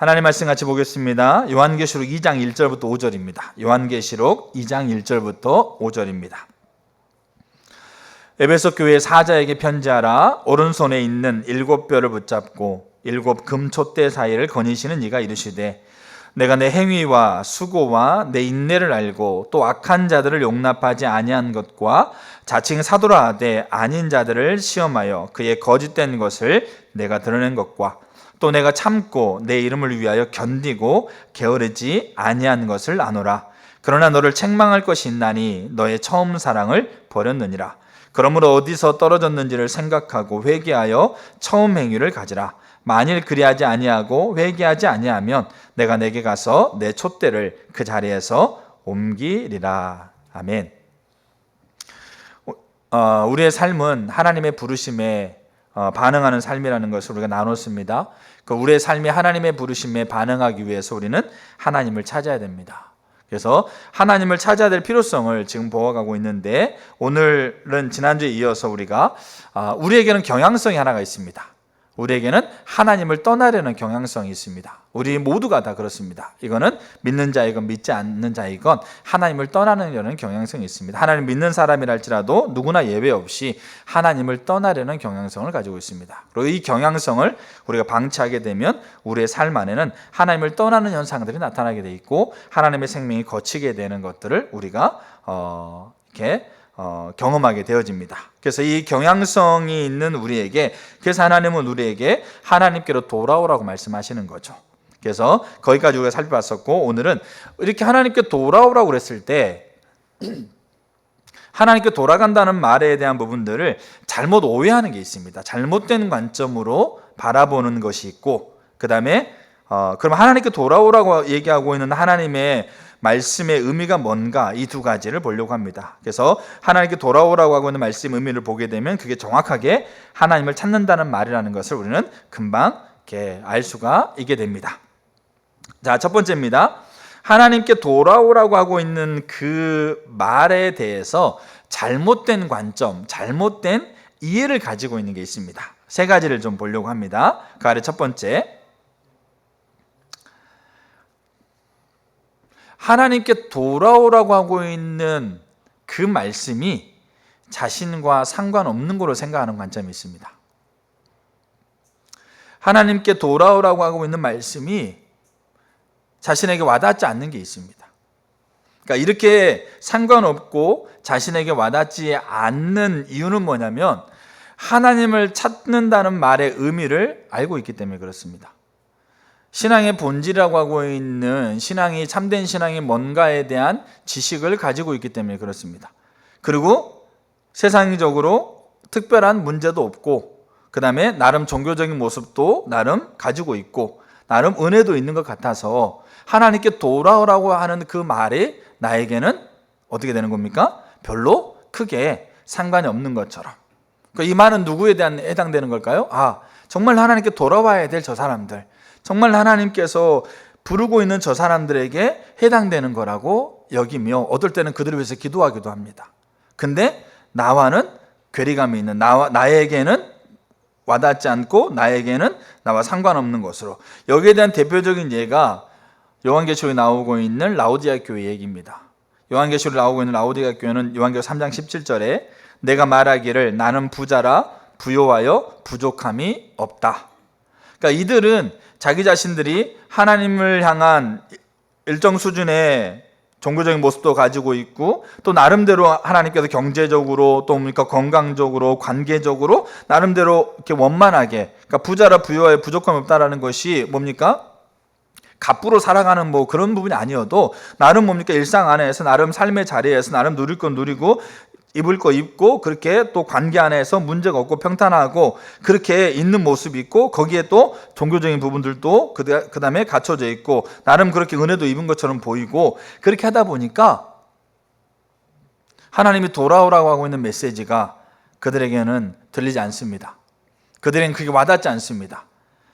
하나님 말씀 같이 보겠습니다. 요한계시록 2장 1절부터 5절입니다. 요한계시록 2장 1절부터 5절입니다. 에베소 교회 사자에게 편지하라. 오른손에 있는 7뼈를 붙잡고 7 금촛대 사이를 거니시는 이가 이르시되 내가 내 행위와 수고와 내 인내를 알고 또 악한 자들을 용납하지 아니한 것과 자칭 사도라 하되 아닌 자들을 시험하여 그의 거짓된 것을 내가 드러낸 것과 또 내가 참고 내 이름을 위하여 견디고 게으르지 아니한 것을 아노라. 그러나 너를 책망할 것이 있나니 너의 처음 사랑을 버렸느니라. 그러므로 어디서 떨어졌는지를 생각하고 회개하여 처음 행위를 가지라. 만일 그리하지 아니하고 회개하지 아니하면 내가 내게 가서 내 촛대를 그 자리에서 옮기리라. 아멘. 우리의 삶은 하나님의 부르심에 반응하는 삶이라는 것을 우리가 나눴습니다. 우리의 삶이 하나님의 부르심에 반응하기 위해서 우리는 하나님을 찾아야 됩니다. 그래서 하나님을 찾아야 될 필요성을 지금 보아가고 있는데, 오늘은 지난주에 이어서 우리에게는 경향성이 하나가 있습니다. 우리에게는 하나님을 떠나려는 경향성이 있습니다. 우리 모두가 다 그렇습니다. 이거는 믿는 자이건 믿지 않는 자이건 하나님을 떠나려는 경향성이 있습니다. 하나님 믿는 사람이랄지라도 누구나 예외 없이 하나님을 떠나려는 경향성을 가지고 있습니다. 그리고 이 경향성을 우리가 방치하게 되면 우리의 삶 안에는 하나님을 떠나는 현상들이 나타나게 돼 있고 하나님의 생명이 거치게 되는 것들을 우리가 경험하게 되어집니다. 그래서 이 경향성이 있는 우리에게, 그래서 하나님은 우리에게 하나님께로 돌아오라고 말씀하시는 거죠. 그래서 거기까지 우리가 살펴봤었고, 오늘은 이렇게 하나님께 돌아오라고 그랬을 때 하나님께 돌아간다는 말에 대한 부분들을 잘못 오해하는 게 있습니다. 잘못된 관점으로 바라보는 것이 있고, 그 다음에 그럼 하나님께 돌아오라고 얘기하고 있는 하나님의 말씀의 의미가 뭔가, 이 두 가지를 보려고 합니다. 그래서 하나님께 돌아오라고 하고 있는 말씀의 의미를 보게 되면 그게 정확하게 하나님을 찾는다는 말이라는 것을 우리는 금방 이렇게 알 수가 있게 됩니다. 자, 첫 번째입니다. 하나님께 돌아오라고 하고 있는 그 말에 대해서 잘못된 관점, 잘못된 이해를 가지고 있는 게 있습니다. 세 가지를 좀 보려고 합니다. 그 아래 첫 번째, 하나님께 돌아오라고 하고 있는 그 말씀이 자신과 상관없는 거로 생각하는 관점이 있습니다. 하나님께 돌아오라고 하고 있는 말씀이 자신에게 와닿지 않는 게 있습니다. 그러니까 이렇게 상관없고 자신에게 와닿지 않는 이유는 뭐냐면 하나님을 찾는다는 말의 의미를 알고 있기 때문에 그렇습니다. 신앙의 본질이라고 하고 있는 신앙이, 참된 신앙이 뭔가에 대한 지식을 가지고 있기 때문에 그렇습니다. 그리고 세상적으로 특별한 문제도 없고, 그 다음에 나름 종교적인 모습도 나름 가지고 있고, 나름 은혜도 있는 것 같아서 하나님께 돌아오라고 하는 그 말이 나에게는 어떻게 되는 겁니까? 별로 크게 상관이 없는 것처럼. 그러니까 이 말은 누구에 대한 해당되는 걸까요? 정말 하나님께 돌아와야 될 저 사람들, 정말 하나님께서 부르고 있는 저 사람들에게 해당되는 거라고 여기며, 어떨 때는 그들을 위해서 기도하기도 합니다. 근데 나와는 괴리감이 있는, 나에게는 와닿지 않고 나에게는 나와 상관없는 것으로, 여기에 대한 대표적인 예가 요한계시록에 나오고 있는 라오디게아 교회 얘기입니다. 요한계시록에 나오고 있는 라오디게아 교회는 요한계시록 3장 17절에 내가 말하기를 나는 부자라 부요하여 부족함이 없다. 그러니까 이들은 자기 자신들이 하나님을 향한 일정 수준의 종교적인 모습도 가지고 있고, 또 나름대로 하나님께서 경제적으로, 또 건강적으로, 관계적으로 나름대로 이렇게 원만하게, 그러니까 부자라 부요하여 부족함이 없다라는 것이 뭡니까? 갑부로 살아가는 그런 부분이 아니어도 나름 일상 안에서, 나름 삶의 자리에서 나름 누릴 건 누리고 입을 거 입고, 그렇게 또 관계 안에서 문제가 없고 평탄하고 그렇게 있는 모습이 있고, 거기에 또 종교적인 부분들도 그 다음에 갖춰져 있고, 나름 그렇게 은혜도 입은 것처럼 보이고, 그렇게 하다 보니까 하나님이 돌아오라고 하고 있는 메시지가 그들에게는 들리지 않습니다. 그들에게는 그게 와닿지 않습니다.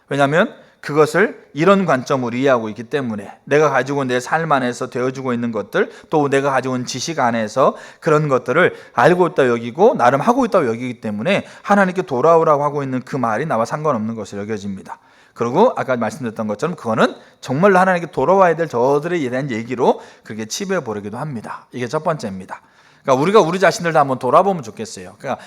왜냐하면 그것을 이런 관점으로 이해하고 있기 때문에, 내가 가지고 내 삶 안에서 되어주고 있는 것들, 또 내가 가지고 있는 지식 안에서 그런 것들을 알고 있다 여기고 나름 하고 있다고 여기기 때문에 하나님께 돌아오라고 하고 있는 그 말이 나와 상관없는 것으로 여겨집니다. 그리고 아까 말씀드렸던 것처럼 그거는 정말로 하나님께 돌아와야 될 저들에 대한 얘기로 그렇게 치부해 버리기도 합니다. 이게 첫 번째입니다. 그러니까 우리가 우리 자신들 다 한번 돌아보면 좋겠어요. 그러니까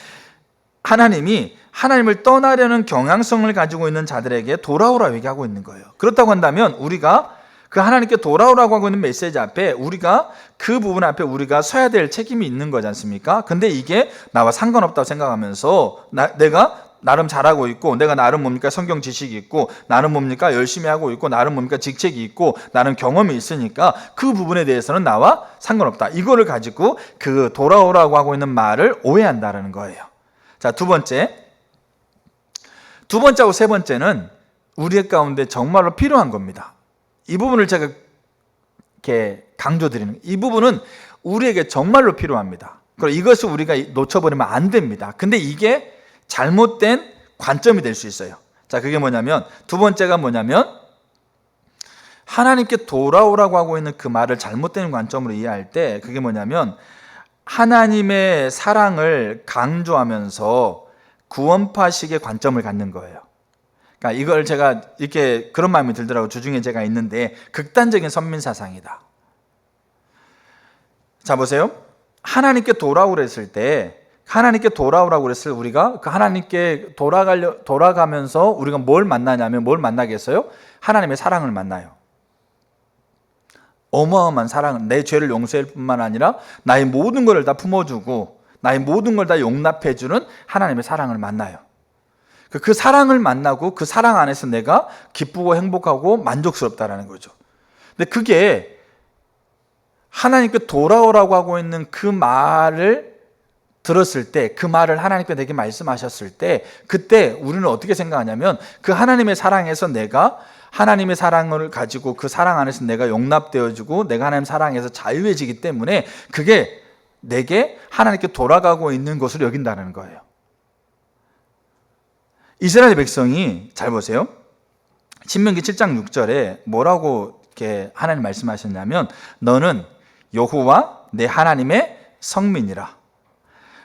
하나님이 하나님을 떠나려는 경향성을 가지고 있는 자들에게 돌아오라 얘기하고 있는 거예요. 그렇다고 한다면 우리가 그 하나님께 돌아오라고 하고 있는 메시지 앞에 우리가 그 부분 앞에 우리가 서야 될 책임이 있는 거지 않습니까? 근데 이게 나와 상관없다고 생각하면서 내가 나름 잘하고 있고, 내가 나름 뭡니까 성경 지식이 있고, 나름 뭡니까 열심히 하고 있고, 나름 뭡니까 직책이 있고, 나름 경험이 있으니까 그 부분에 대해서는 나와 상관없다. 이거를 가지고 그 돌아오라고 하고 있는 말을 오해한다라는 거예요. 자, 두 번째하고 세 번째는 우리 가운데 정말로 필요한 겁니다. 이 부분을 제가 이렇게 강조드리는, 이 부분은 우리에게 정말로 필요합니다. 그리고 이것을 우리가 놓쳐버리면 안 됩니다. 근데 이게 잘못된 관점이 될 수 있어요. 자, 그게 뭐냐면, 두 번째가 뭐냐면, 하나님께 돌아오라고 하고 있는 그 말을 잘못된 관점으로 이해할 때, 그게 뭐냐면, 하나님의 사랑을 강조하면서 구원파식의 관점을 갖는 거예요. 그러니까 이걸 제가 이렇게 그런 마음이 들더라고요. 주중에 제가 있는데, 극단적인 선민사상이다. 자, 보세요. 하나님께 돌아오라 했을 때, 하나님께 돌아오라고 그랬을 때 우리가 그 하나님께 돌아가면서 우리가 뭘 만나냐면 뭘 만나겠어요? 하나님의 사랑을 만나요. 어마어마한 사랑은 내 죄를 용서할 뿐만 아니라 나의 모든 것을 다 품어주고 나의 모든 걸 다 용납해주는 하나님의 사랑을 만나요. 그 사랑을 만나고 그 사랑 안에서 내가 기쁘고 행복하고 만족스럽다라는 거죠. 근데 그게 하나님께 돌아오라고 하고 있는 그 말을 들었을 때, 그 말을 하나님께 내게 말씀하셨을 때, 그때 우리는 어떻게 생각하냐면 그 하나님의 사랑에서 내가 하나님의 사랑을 가지고 그 사랑 안에서 내가 용납되어지고 내가 하나님 사랑에서 자유해지기 때문에 그게 내게 하나님께 돌아가고 있는 것으로 여긴다는 거예요. 이스라엘 백성이 잘 보세요. 신명기 7장 6절에 뭐라고 이렇게 하나님 말씀하셨냐면, 너는 여호와 내 하나님의 성민이라.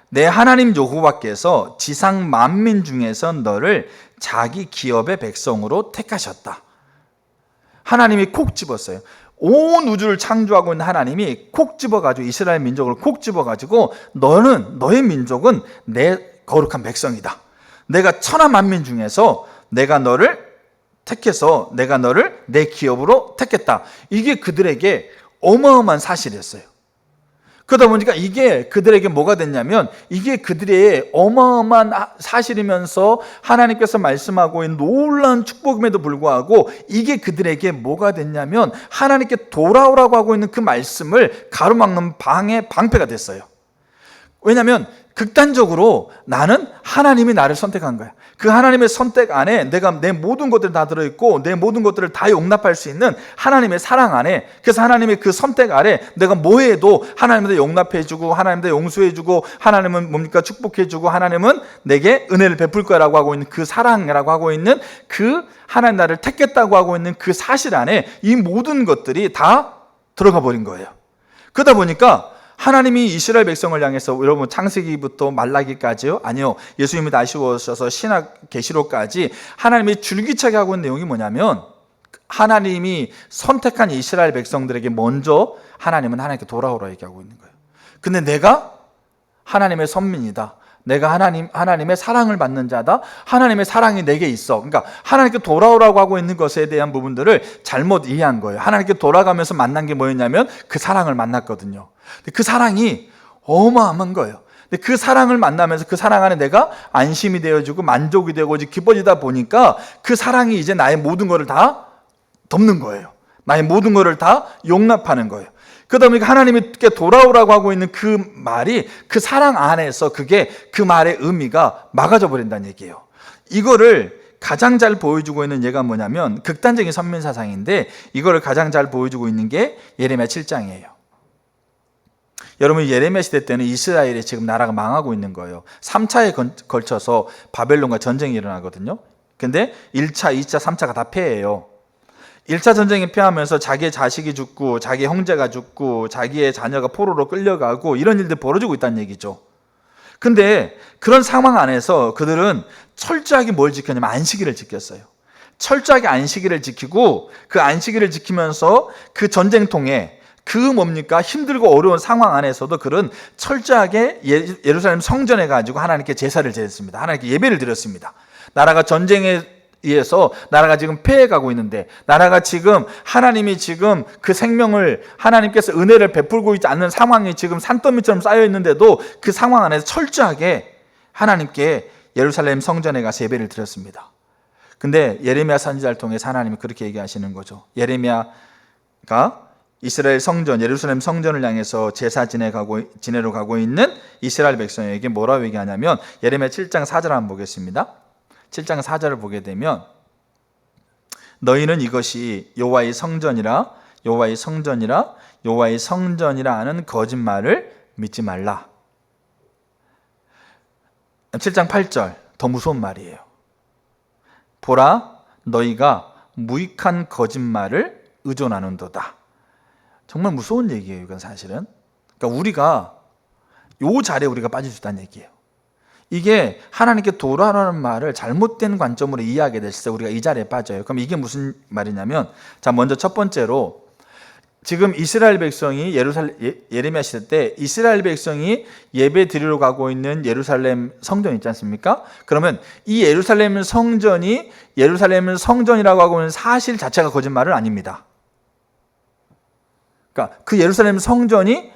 내 하나님 여호와께서 지상 만민 중에서 너를 자기 기업의 백성으로 택하셨다. 하나님이 콕 집었어요. 온 우주를 창조하고 있는 하나님이 콕 집어가지고 이스라엘 민족을 콕 집어가지고 너의 민족은 내 거룩한 백성이다. 내가 천하 만민 중에서 내가 너를 택해서 내가 너를 내 기업으로 택했다. 이게 그들에게 어마어마한 사실이었어요. 그러다 보니까 이게 그들에게 뭐가 됐냐면, 이게 그들의 어마어마한 사실이면서 하나님께서 말씀하고 있는 놀라운 축복임에도 불구하고 이게 그들에게 뭐가 됐냐면 하나님께 돌아오라고 하고 있는 그 말씀을 가로막는 방패가 됐어요. 왜냐하면 극단적으로 나는 하나님이 나를 선택한 거야. 그 하나님의 선택 안에 내가 내 모든 것들이 다 들어있고 내 모든 것들을 다 용납할 수 있는 하나님의 사랑 안에, 그래서 하나님의 그 선택 아래 내가 뭐 해도 하나님한테 용납해주고 하나님한테 용서해주고 하나님은 뭡니까 축복해주고 하나님은 내게 은혜를 베풀 거라고 하고 있는 그 사랑이라고 하고 있는 그 하나님 나를 택했다고 하고 있는 그 사실 안에 이 모든 것들이 다 들어가 버린 거예요. 그러다 보니까 하나님이 이스라엘 백성을 향해서, 여러분 창세기부터 말라기까지요? 아니요. 예수님이 다시 오셔서 신약 계시록까지 하나님이 줄기차게 하고 있는 내용이 뭐냐면, 하나님이 선택한 이스라엘 백성들에게 먼저 하나님은 하나님께 돌아오라 얘기하고 있는 거예요. 근데 내가 하나님의 선민이다. 내가 하나님의 사랑을 받는 자다. 하나님의 사랑이 내게 있어. 그러니까 하나님께 돌아오라고 하고 있는 것에 대한 부분들을 잘못 이해한 거예요. 하나님께 돌아가면서 만난 게 뭐였냐면 그 사랑을 만났거든요. 그 사랑이 어마어마한 거예요. 근데 그 사랑을 만나면서 그 사랑 안에 내가 안심이 되어지고 만족이 되고 기뻐지다 보니까 그 사랑이 이제 나의 모든 것을 다 덮는 거예요. 나의 모든 것을 다 용납하는 거예요. 그러다 보니까 하나님께 돌아오라고 하고 있는 그 말이 그 사랑 안에서 그게 그 말의 의미가 막아져 버린다는 얘기예요. 이거를 가장 잘 보여주고 있는 예가 뭐냐면 극단적인 선민사상인데, 이거를 가장 잘 보여주고 있는 게 예레미야 7장이에요. 여러분, 예레미야 시대 때는 이스라엘이 지금 나라가 망하고 있는 거예요. 3차에 걸쳐서 바벨론과 전쟁이 일어나거든요. 근데 1차, 2차, 3차가 다 패해요. 1차 전쟁이 패하면서 자기의 자식이 죽고 자기 형제가 죽고 자기의 자녀가 포로로 끌려가고 이런 일들이 벌어지고 있다는 얘기죠. 근데 그런 상황 안에서 그들은 철저하게 뭘 지켰냐면 안식일을 지켰어요. 철저하게 안식일을 지키고 그 안식일을 지키면서 그 전쟁통에 그 뭡니까? 힘들고 어려운 상황 안에서도 그런 철저하게 예루살렘 성전에 가지고 하나님께 제사를 드렸습니다. 하나님께 예배를 드렸습니다. 나라가 전쟁에 의해서 나라가 지금 패해가고 있는데, 나라가 지금 하나님이 지금 그 생명을 하나님께서 은혜를 베풀고 있지 않는 상황이 지금 산더미처럼 쌓여 있는데도 그 상황 안에서 철저하게 하나님께 예루살렘 성전에 가서 예배를 드렸습니다. 근데 예레미야 선지자를 통해서 하나님이 그렇게 얘기하시는 거죠. 예레미야가 이스라엘 성전, 예루살렘 성전을 향해서 제사 지내러 가고 있는 이스라엘 백성에게 뭐라고 얘기하냐면, 예레미야 7장 4절 한번 보겠습니다. 7장 4절을 보게 되면, 너희는 이것이 여호와의 성전이라 여호와의 성전이라 여호와의 성전이라 하는 거짓말을 믿지 말라. 7장 8절, 더 무서운 말이에요. 보라, 너희가 무익한 거짓말을 의존하는도다. 정말 무서운 얘기예요, 이건 사실은. 그러니까 우리가 요 자리에 우리가 빠질 수 있다는 얘기예요. 이게 하나님께 돌아오라는 말을 잘못된 관점으로 이해하게 됐을 때 우리가 이 자리에 빠져요. 그럼 이게 무슨 말이냐면, 자, 먼저 첫 번째로, 지금 이스라엘 백성이 예레미야 시대 때 이스라엘 백성이 예배 드리러 가고 있는 예루살렘 성전 있지 않습니까? 그러면 이 예루살렘 성전이 예루살렘 성전이라고 하고 있는 사실 자체가 거짓말은 아닙니다. 그러니까 그 예루살렘 성전이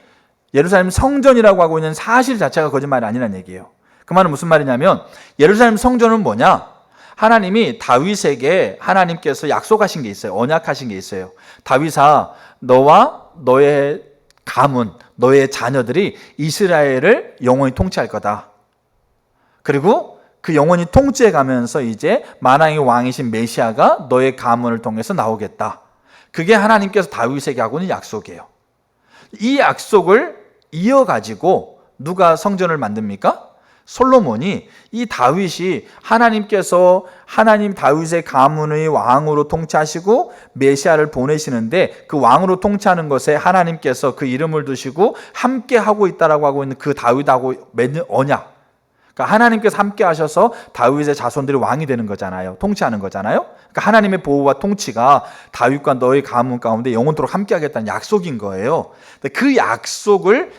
예루살렘 성전이라고 하고 있는 사실 자체가 거짓말이 아니라는 얘기예요. 그 말은 무슨 말이냐면, 예루살렘 성전은 뭐냐? 하나님이 다윗에게 하나님께서 약속하신 게 있어요. 언약하신 게 있어요. 다윗아, 너와 너의 가문, 너의 자녀들이 이스라엘을 영원히 통치할 거다. 그리고 그 영원히 통치해 가면서 이제 만왕의 왕이신 메시아가 너의 가문을 통해서 나오겠다. 그게 하나님께서 다윗에게 하고 있는 약속이에요. 이 약속을 이어가지고 누가 성전을 만듭니까? 솔로몬이, 이 다윗이 하나님께서 하나님 다윗의 가문의 왕으로 통치하시고 메시아를 보내시는데, 그 왕으로 통치하는 것에 하나님께서 그 이름을 두시고 함께 하고 있다라고 하고 있는 그 다윗하고 맺는 언약. 그러니까 하나님께서 함께 하셔서 다윗의 자손들이 왕이 되는 거잖아요. 통치하는 거잖아요. 그러니까 하나님의 보호와 통치가 다윗과 너의 가문 가운데 영원토록 함께 하겠다는 약속인 거예요. 그 약속을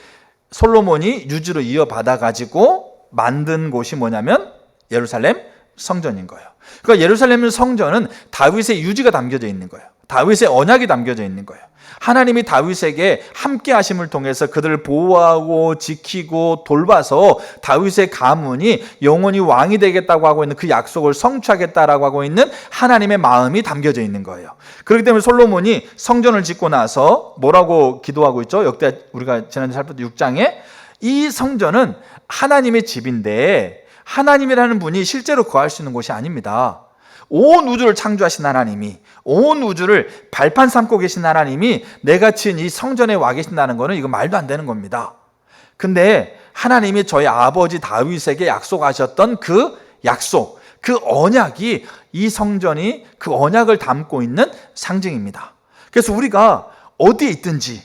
솔로몬이 유지로 이어받아 가지고 만든 곳이 뭐냐면 예루살렘 성전인 거예요. 그러니까 예루살렘 성전은 다윗의 유지가 담겨져 있는 거예요. 다윗의 언약이 담겨져 있는 거예요. 하나님이 다윗에게 함께 하심을 통해서 그들을 보호하고 지키고 돌봐서 다윗의 가문이 영원히 왕이 되겠다고 하고 있는 그 약속을 성취하겠다라고 하고 있는 하나님의 마음이 담겨져 있는 거예요. 그렇기 때문에 솔로몬이 성전을 짓고 나서 뭐라고 기도하고 있죠? 역대 우리가 지난주에 살폈던 6장에, 이 성전은 하나님의 집인데 하나님이라는 분이 실제로 거할 수 있는 곳이 아닙니다. 온 우주를 창조하신 하나님이, 온 우주를 발판 삼고 계신 하나님이 내가 지은 이 성전에 와 계신다는 것은 이거 말도 안 되는 겁니다. 근데 하나님이 저희 아버지 다윗에게 약속하셨던 그 약속, 그 언약이, 이 성전이 그 언약을 담고 있는 상징입니다. 그래서 우리가 어디에 있든지,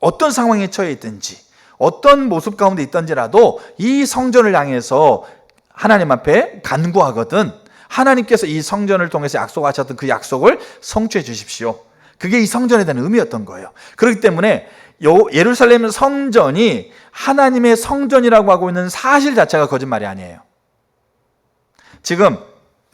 어떤 상황에 처해 있든지, 어떤 모습 가운데 있던지라도 이 성전을 향해서 하나님 앞에 간구하거든 하나님께서 이 성전을 통해서 약속하셨던 그 약속을 성취해 주십시오. 그게 이 성전에 대한 의미였던 거예요. 그렇기 때문에 예루살렘 성전이 하나님의 성전이라고 하고 있는 사실 자체가 거짓말이 아니에요. 지금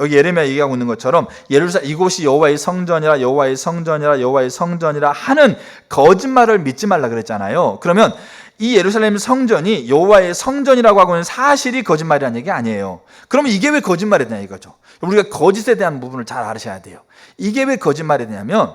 여기 예레미야 얘기하고 있는 것처럼 이곳이 여호와의 성전이라 여호와의 성전이라 여호와의 성전이라 하는 거짓말을 믿지 말라 그랬잖아요. 그러면 이 예루살렘 성전이 여호와의 성전이라고 하고 있는 사실이 거짓말이라는 얘기 아니에요. 그러면 이게 왜 거짓말이 되냐 이거죠. 우리가 거짓에 대한 부분을 잘 알으셔야 돼요. 이게 왜 거짓말이 되냐면,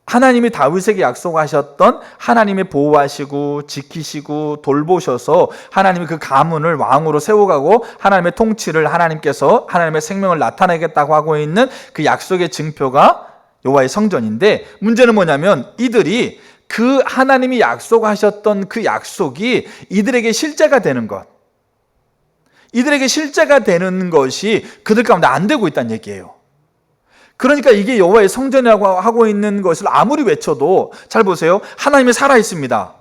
하나님이 다윗에게 약속하셨던 하나님의 보호하시고 지키시고 돌보셔서 하나님이 그 가문을 왕으로 세워가고 하나님의 통치를 하나님께서 하나님의 생명을 나타내겠다고 하고 있는 그 약속의 증표가 여호와의 성전인데, 문제는 뭐냐면 이들이 그 하나님이 약속하셨던 그 약속이 이들에게 실제가 되는 것, 이들에게 실제가 되는 것이 그들 가운데 안 되고 있다는 얘기예요. 그러니까 이게 여호와의 성전이라고 하고 있는 것을 아무리 외쳐도, 잘 보세요. 하나님이 살아있습니다.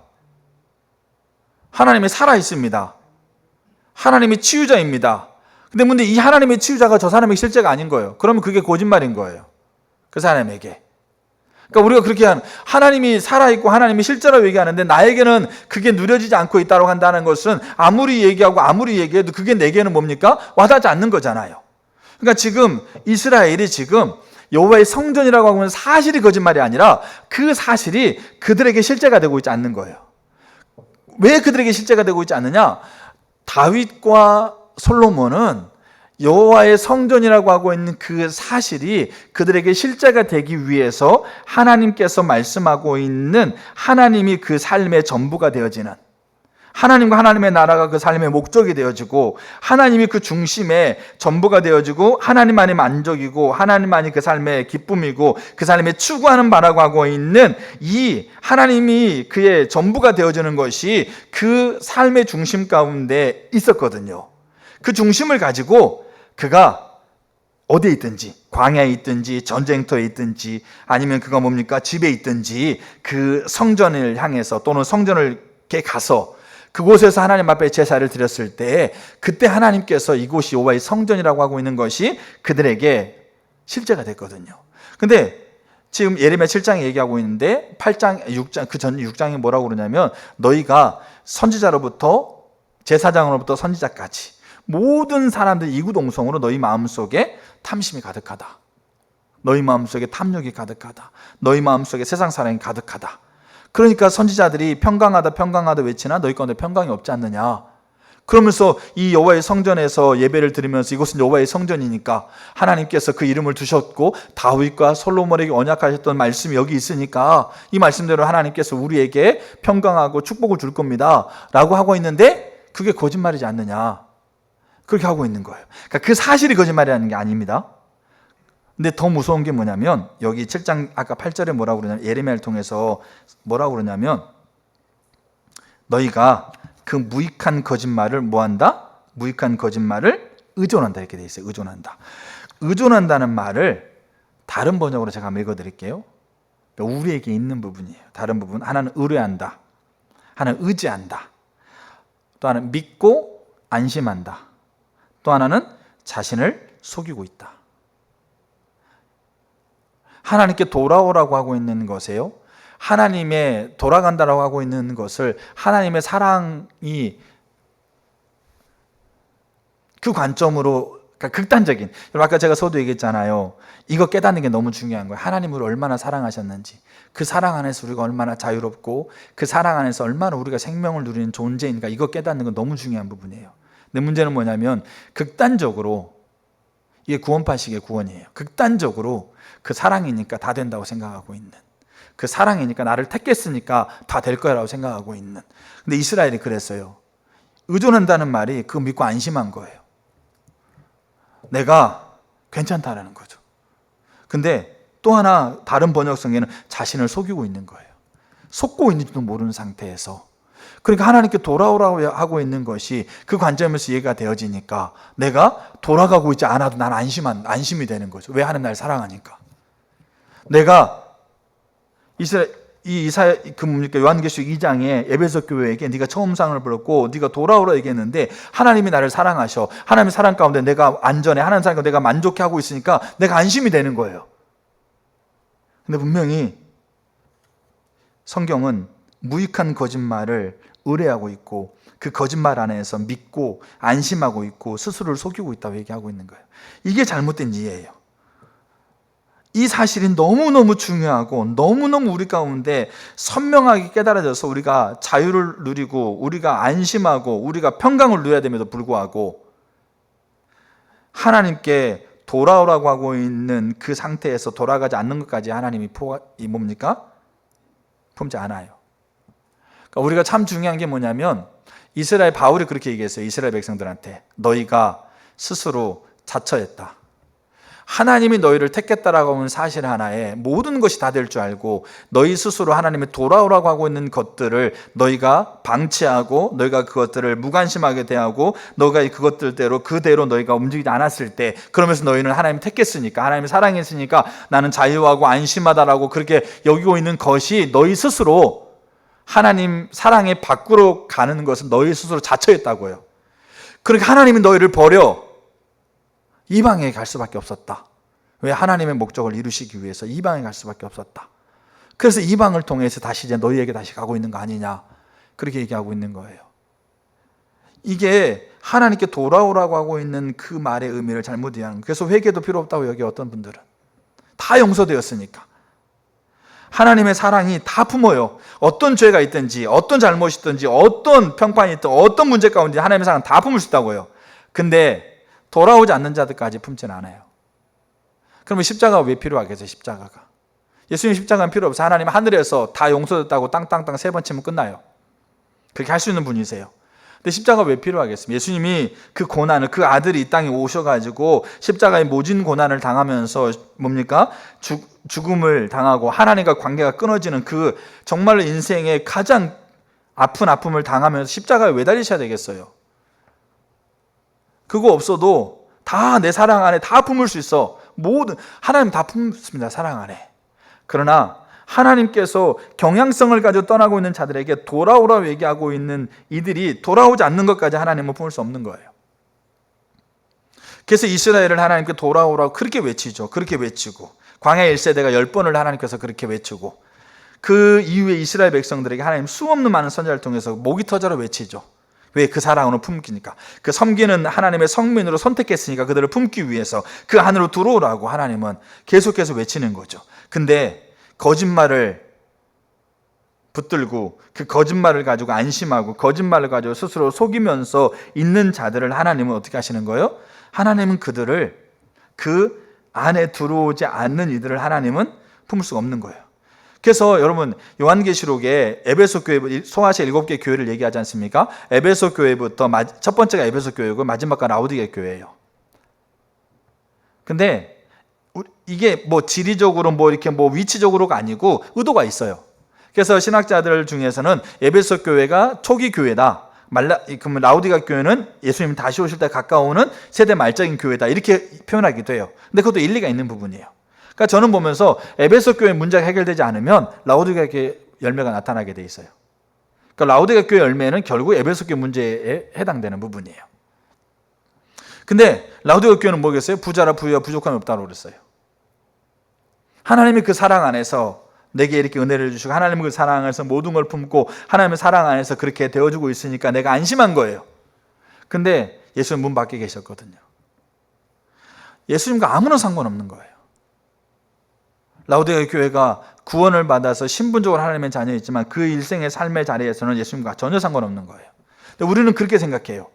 하나님이 살아있습니다. 하나님이 치유자입니다. 근데 이 하나님의 치유자가 저 사람의 실제가 아닌 거예요. 그러면 그게 거짓말인 거예요. 그 사람에게. 그러니까 우리가 그렇게 하나님이 살아있고 하나님이 실제라고 얘기하는데 나에게는 그게 누려지지 않고 있다고 한다는 것은 아무리 얘기하고 아무리 얘기해도 그게 내게는 뭡니까? 와닿지 않는 거잖아요. 그러니까 지금 이스라엘이 지금 여호와의 성전이라고 하면 사실이 거짓말이 아니라 그 사실이 그들에게 실제가 되고 있지 않는 거예요. 왜 그들에게 실제가 되고 있지 않느냐? 다윗과 솔로몬은 여호와의 성전이라고 하고 있는 그 사실이 그들에게 실제가 되기 위해서 하나님께서 말씀하고 있는 하나님이 그 삶의 전부가 되어지는, 하나님과 하나님의 나라가 그 삶의 목적이 되어지고 하나님이 그 중심의 전부가 되어지고 하나님만이 만족이고 하나님만이 그 삶의 기쁨이고 그 삶의 추구하는 바라고 하고 있는 이 하나님이 그의 전부가 되어지는 것이 그 삶의 중심 가운데 있었거든요. 그 중심을 가지고 그가 어디에 있든지, 광야에 있든지 전쟁터에 있든지 아니면 그가 뭡니까? 집에 있든지 그 성전을 향해서 또는 성전을 이렇게 가서 그곳에서 하나님 앞에 제사를 드렸을 때 그때 하나님께서 이곳이 여호와의 성전이라고 하고 있는 것이 그들에게 실제가 됐거든요. 근데 지금 예레미야 7장에 얘기하고 있는데 8장, 6장, 그 전 6장이 뭐라고 그러냐면 너희가 선지자로부터 제사장으로부터 선지자까지 모든 사람들 이구동성으로 너희 마음속에 탐심이 가득하다. 너희 마음속에 탐욕이 가득하다. 너희 마음속에 세상 사랑이 가득하다. 그러니까 선지자들이 평강하다 외치나 너희 가운데 평강이 없지 않느냐. 그러면서 이 여호와의 성전에서 예배를 드리면서 이곳은 여호와의 성전이니까 하나님께서 그 이름을 두셨고 다윗과 솔로몬에게 언약하셨던 말씀이 여기 있으니까 이 말씀대로 하나님께서 우리에게 평강하고 축복을 줄 겁니다 라고 하고 있는데 그게 거짓말이지 않느냐. 그렇게 하고 있는 거예요. 그러니까 그 사실이 거짓말이라는 게 아닙니다. 근데 더 무서운 게 뭐냐면 여기 7장 아까 8절에 뭐라고 그러냐면 예레미야를 통해서 뭐라고 그러냐면 너희가 그 무익한 거짓말을 뭐한다? 무익한 거짓말을 의존한다 이렇게 돼 있어요. 의존한다. 의존한다는 말을 다른 번역으로 제가 한번 읽어드릴게요. 그러니까 우리에게 있는 부분이에요. 다른 부분. 하나는 의뢰한다. 하나는 의지한다. 또 하나는 믿고 안심한다. 또 하나는 자신을 속이고 있다. 하나님께 돌아오라고 하고 있는 것이에요. 하나님의 돌아간다라고 하고 있는 것을 하나님의 사랑이 그 관점으로 그러니까 극단적인, 아까 제가 서도 얘기했잖아요. 이거 깨닫는 게 너무 중요한 거예요. 하나님을 얼마나 사랑하셨는지, 그 사랑 안에서 우리가 얼마나 자유롭고 그 사랑 안에서 얼마나 우리가 생명을 누리는 존재인가, 이거 깨닫는 건 너무 중요한 부분이에요. 근데 문제는 뭐냐면 극단적으로 이게 구원파식의 구원이에요. 극단적으로 그 사랑이니까 다 된다고 생각하고 있는, 그 사랑이니까 나를 택했으니까 다 될 거라고 생각하고 있는. 근데 이스라엘이 그랬어요. 의존한다는 말이 그거 믿고 안심한 거예요. 내가 괜찮다라는 거죠. 근데 또 하나 다른 번역성에는 자신을 속이고 있는 거예요. 속고 있는지도 모르는 상태에서. 그러니까 하나님께 돌아오라고 하고 있는 것이 그 관점에서 이해가 되어지니까 내가 돌아가고 있지 않아도 난 안심이 되는 거죠. 왜? 하나님 날 사랑하니까. 내가 요한계시록 2장에 에베소 교회에게 네가 처음 상을 받았고 네가 돌아오라 얘기했는데 하나님이 나를 사랑하셔. 하나님의 사랑 가운데 내가 안전해. 하나님 사랑 가운데 내가 만족해 하고 있으니까 내가 안심이 되는 거예요. 근데 분명히 성경은 무익한 거짓말을 의뢰하고 있고 그 거짓말 안에서 믿고 안심하고 있고 스스로를 속이고 있다고 얘기하고 있는 거예요. 이게 잘못된 이해예요. 이 사실이 너무너무 중요하고 너무너무 우리 가운데 선명하게 깨달아져서 우리가 자유를 누리고 우리가 안심하고 우리가 평강을 누려야 됨에도 불구하고 하나님께 돌아오라고 하고 있는 그 상태에서 돌아가지 않는 것까지 하나님이 품지 않아요. 그러니까 우리가 참 중요한 게 뭐냐면 이스라엘 바울이 그렇게 얘기했어요. 이스라엘 백성들한테 너희가 스스로 자처했다. 하나님이 너희를 택했다라고 하는 사실 하나에 모든 것이 다 될 줄 알고 너희 스스로 하나님이 돌아오라고 하고 있는 것들을 너희가 방치하고 너희가 그것들을 무관심하게 대하고 너희가 그대로 너희가 움직이지 않았을 때 그러면서 너희는 하나님 택했으니까 하나님이 사랑했으니까 나는 자유하고 안심하다라고 그렇게 여기고 있는 것이 너희 스스로 하나님 사랑의 밖으로 가는 것은 너희 스스로 자처했다고요. 그러니까 하나님이 너희를 버려 이방에 갈 수밖에 없었다. 왜? 하나님의 목적을 이루시기 위해서 이방에 갈 수밖에 없었다. 그래서 이방을 통해서 다시 이제 너희에게 다시 가고 있는 거 아니냐, 그렇게 얘기하고 있는 거예요. 이게 하나님께 돌아오라고 하고 있는 그 말의 의미를 잘못 이해하는 거예요. 그래서 회개도 필요 없다고 여기 어떤 분들은 다 용서되었으니까 하나님의 사랑이 다 품어요. 어떤 죄가 있든지 어떤 잘못이 있든지 어떤 평판이 있든 어떤 문제 가운데 하나님의 사랑은 다 품을 수 있다고요. 근데 돌아오지 않는 자들까지 품지는 않아요. 그러면 십자가가 왜 필요하겠어요? 십자가가. 예수님 십자가는 필요 없어요. 하나님 하늘에서 다 용서됐다고 땅땅땅 3번 치면 끝나요. 그렇게 할 수 있는 분이세요. 근데 십자가가 왜 필요하겠습니까? 예수님이 그 고난을, 그 아들이 이 땅에 오셔가지고 십자가의 모진 고난을 당하면서 뭡니까? 죽음을 당하고 하나님과 관계가 끊어지는 그 정말로 인생의 가장 아픈 아픔을 당하면서 십자가에 왜 달리셔야 되겠어요? 그거 없어도 다 내 사랑 안에 다 품을 수 있어. 모든 하나님 다 품습니다. 사랑 안에. 그러나 하나님께서 경향성을 가지고 떠나고 있는 자들에게 돌아오라고 얘기하고 있는 이들이 돌아오지 않는 것까지 하나님은 품을 수 없는 거예요. 그래서 이스라엘을 하나님께 돌아오라고 그렇게 외치죠. 그렇게 외치고 광야 1세대가 10번을 하나님께서 그렇게 외치고 그 이후에 이스라엘 백성들에게 하나님 수없는 많은 선지자를 통해서 목이 터져라 외치죠. 왜? 그 사랑으로 품기니까. 그 섬기는 하나님의 성민으로 선택했으니까 그들을 품기 위해서 그 안으로 들어오라고 하나님은 계속해서 외치는 거죠. 근데 거짓말을 붙들고 그 거짓말을 가지고 안심하고 거짓말을 가지고 스스로 속이면서 있는 자들을 하나님은 어떻게 하시는 거예요? 하나님은 그들을 그 안에 들어오지 않는 이들을 하나님은 품을 수가 없는 거예요. 그래서 여러분 요한계시록에 에베소 교회 소아시아 7개 교회를 얘기하지 않습니까? 에베소 교회부터 첫 번째가 에베소 교회고 마지막가 라오디게 교회예요. 근데 이게 뭐 지리적으로 뭐 이렇게 뭐 위치적으로가 아니고 의도가 있어요. 그래서 신학자들 중에서는 에베소 교회가 초기 교회다. 그러면 라오디가 교회는 예수님 다시 오실 때 가까우는 세대 말적인 교회다. 이렇게 표현하기도 해요. 근데 그것도 일리가 있는 부분이에요. 그러니까 저는 보면서 에베소 교회 문제가 해결되지 않으면 라오디가 교회 열매가 나타나게 돼 있어요. 그러니까 라오디가 교회 열매는 결국 에베소 교회 문제에 해당되는 부분이에요. 근데 라오디가 교회는 뭐겠어요? 부자라 부유와 부족함이 없다고 그랬어요. 하나님이 그 사랑 안에서 내게 이렇게 은혜를 주시고 하나님은 그 사랑 안에서 모든 걸 품고 하나님의 사랑 안에서 그렇게 되어주고 있으니까 내가 안심한 거예요. 근데 예수님 문 밖에 계셨거든요. 예수님과 아무런 상관없는 거예요. 라오디게 교회가 구원을 받아서 신분적으로 하나님의 자녀이지만 그 일생의 삶의 자리에서는 예수님과 전혀 상관없는 거예요. 근데 우리는 그렇게 생각해요.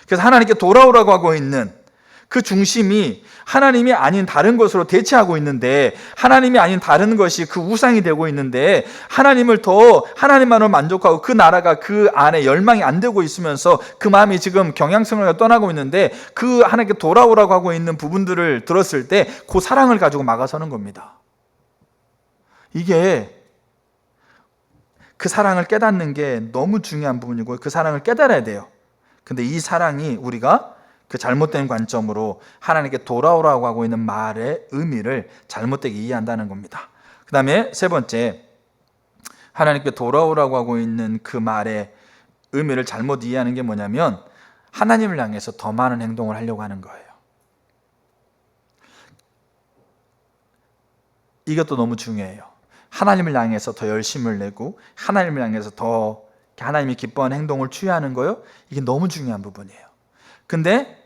그래서 하나님께 돌아오라고 하고 있는 그 중심이 하나님이 아닌 다른 것으로 대체하고 있는데 하나님이 아닌 다른 것이 그 우상이 되고 있는데 하나님을 더 하나님만으로 만족하고 그 나라가 그 안에 열망이 안 되고 있으면서 그 마음이 지금 경향성을 떠나고 있는데 그 하나님께 돌아오라고 하고 있는 부분들을 들었을 때 그 사랑을 가지고 막아서는 겁니다. 이게 그 사랑을 깨닫는 게 너무 중요한 부분이고 그 사랑을 깨달아야 돼요. 근데 이 사랑이 우리가 그 잘못된 관점으로 하나님께 돌아오라고 하고 있는 말의 의미를 잘못되게 이해한다는 겁니다. 그 다음에 세 번째, 하나님께 돌아오라고 하고 있는 그 말의 의미를 잘못 이해하는 게 뭐냐면 하나님을 향해서 더 많은 행동을 하려고 하는 거예요. 이것도 너무 중요해요. 하나님을 향해서 더 열심을 내고 하나님을 향해서 더 하나님이 기뻐하는 행동을 취하는 거요. 이게 너무 중요한 부분이에요. 근데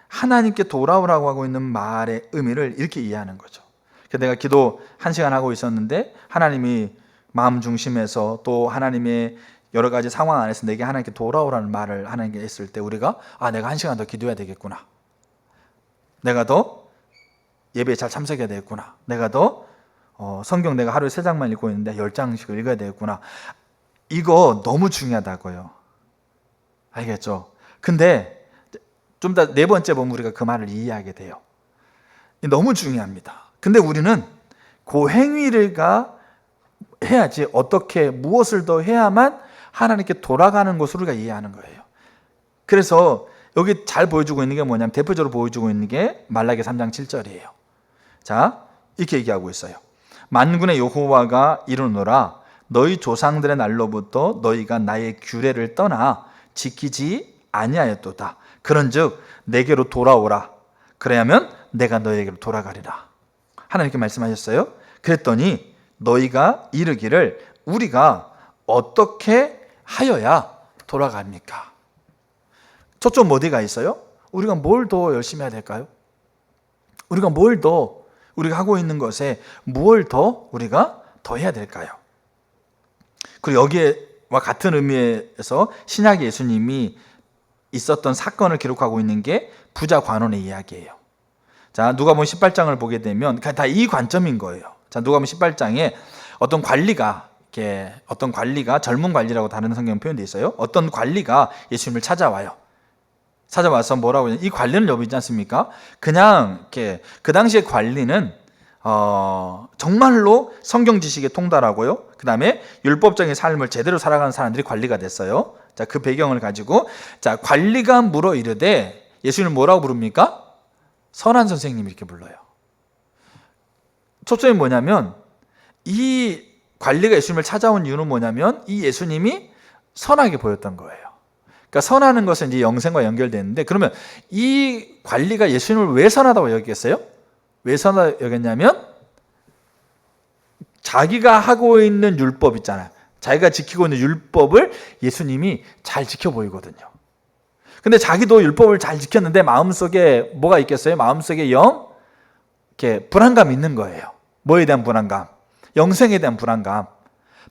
하나님께 돌아오라고 하고 있는 말의 의미를 이렇게 이해하는 거죠. 내가 기도 1시간 하고 있었는데 하나님이 마음 중심에서 또 하나님의 여러 가지 상황 안에서 내게 하나님께 돌아오라는 말을 하나님께 했을 때 우리가 내가 1시간 더 기도해야 되겠구나. 내가 더 예배에 잘 참석해야 되겠구나. 내가 더 성경 내가 하루에 3장만 읽고 있는데 10장씩 읽어야 되겠구나. 이거 너무 중요하다고요. 알겠죠? 근데 좀 더 네 번째 보면 우리가 그 말을 이해하게 돼요. 너무 중요합니다. 근데 우리는 그 행위가 해야지 어떻게 무엇을 더 해야만 하나님께 돌아가는 것을 우리가 이해하는 거예요. 그래서 여기 잘 보여주고 있는 게 뭐냐면 대표적으로 보여주고 있는 게 말라기 3장 7절이에요. 자, 이렇게 얘기하고 있어요. 만군의 여호와가 이르노라 너희 조상들의 날로부터 너희가 나의 규례를 떠나 지키지 아니하였도다. 그런즉 내게로 돌아오라. 그래야면 내가 너에게로 돌아가리라. 하나님께 말씀하셨어요. 그랬더니 너희가 이르기를 우리가 어떻게 하여야 돌아갑니까? 초점 어디가 있어요? 우리가 뭘 더 열심히 해야 될까요? 우리가 우리가 하고 있는 것에 뭘 더 우리가 더 해야 될까요? 그리고 여기에와 같은 의미에서 신약 예수님이 있었던 사건을 기록하고 있는 게 부자 관원의 이야기예요. 자, 누가복음 18장을 보게 되면 다 이 관점인 거예요. 자, 누가복음 18장에 어떤 관리가 젊은 관리라고 다른 성경 표현되어 있어요. 어떤 관리가 예수님을 찾아와요. 찾아와서 뭐라고 하냐? 이 관리는 여부 있지 않습니까? 그냥 이렇게 그 당시의 관리는 정말로 성경 지식에 통달하고요. 그 다음에 율법적인 삶을 제대로 살아가는 사람들이 관리가 됐어요. 자, 그 배경을 가지고 자, 관리가 물어 이르되 예수님을 뭐라고 부릅니까? 선한 선생님 이렇게 불러요. 초점이 뭐냐면 이 관리가 예수님을 찾아온 이유는 뭐냐면 이 예수님이 선하게 보였던 거예요. 그러니까 선하는 것은 이제 영생과 연결되는데 그러면 이 관리가 예수님을 왜 선하다고 여겼겠어요? 왜 선하다고 여겼냐면 자기가 하고 있는 율법 있잖아요. 자기가 지키고 있는 율법을 예수님이 잘 지켜 보이거든요. 근데 자기도 율법을 잘 지켰는데 마음속에 뭐가 있겠어요? 마음속에 이렇게 불안감이 있는 거예요. 뭐에 대한 불안감? 영생에 대한 불안감.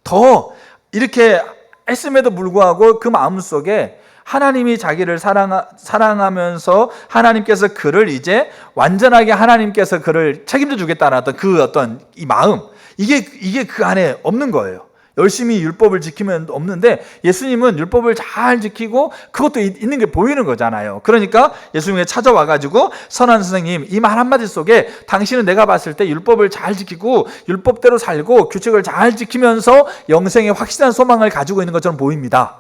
더 이렇게 했음에도 불구하고 그 마음속에 하나님이 자기를 사랑하면서 하나님께서 그를 이제 완전하게 하나님께서 그를 책임져 주겠다는 어떤 이 마음, 이게 그 안에 없는 거예요. 열심히 율법을 지키면 없는데 예수님은 율법을 잘 지키고 그것도 있는 게 보이는 거잖아요. 그러니까 예수님에게 찾아와가지고 선한 선생님, 이 말 한마디 속에 당신은 내가 봤을 때 율법을 잘 지키고 율법대로 살고 규칙을 잘 지키면서 영생의 확실한 소망을 가지고 있는 것처럼 보입니다.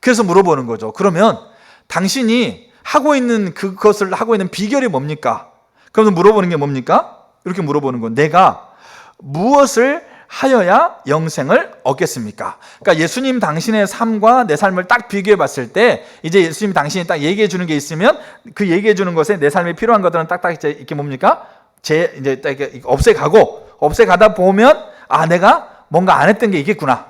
그래서 물어보는 거죠. 그러면 당신이 하고 있는 그것을 하고 있는 비결이 뭡니까? 그러면 물어보는 게 뭡니까? 이렇게 물어보는 건 내가 무엇을 하여야 영생을 얻겠습니까? 그러니까 예수님 당신의 삶과 내 삶을 딱 비교해 봤을 때 이제 예수님 당신이 딱 얘기해 주는 게 있으면 그 얘기해 주는 것에 내 삶에 필요한 것들은 딱딱 이제 이렇게 뭡니까? 이제 딱 이렇게 없애가다 보면 아, 내가 뭔가 안 했던 게 있겠구나.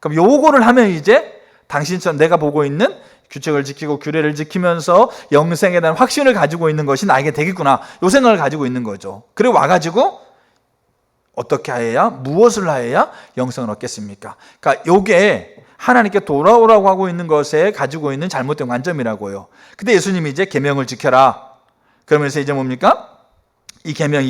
그럼 요거를 하면 이제 당신처럼 내가 보고 있는 규칙을 지키고 규례를 지키면서 영생에 대한 확신을 가지고 있는 것이 나에게 되겠구나. 요 생각을 가지고 있는 거죠. 그리고 와가지고 어떻게 하여야, 무엇을 하여야 영생을 얻겠습니까? 그러니까 요게 하나님께 돌아오라고 하고 있는 것에 가지고 있는 잘못된 관점이라고요. 근데 예수님이 이제 계명을 지켜라. 그러면서 이제 뭡니까? 이 계명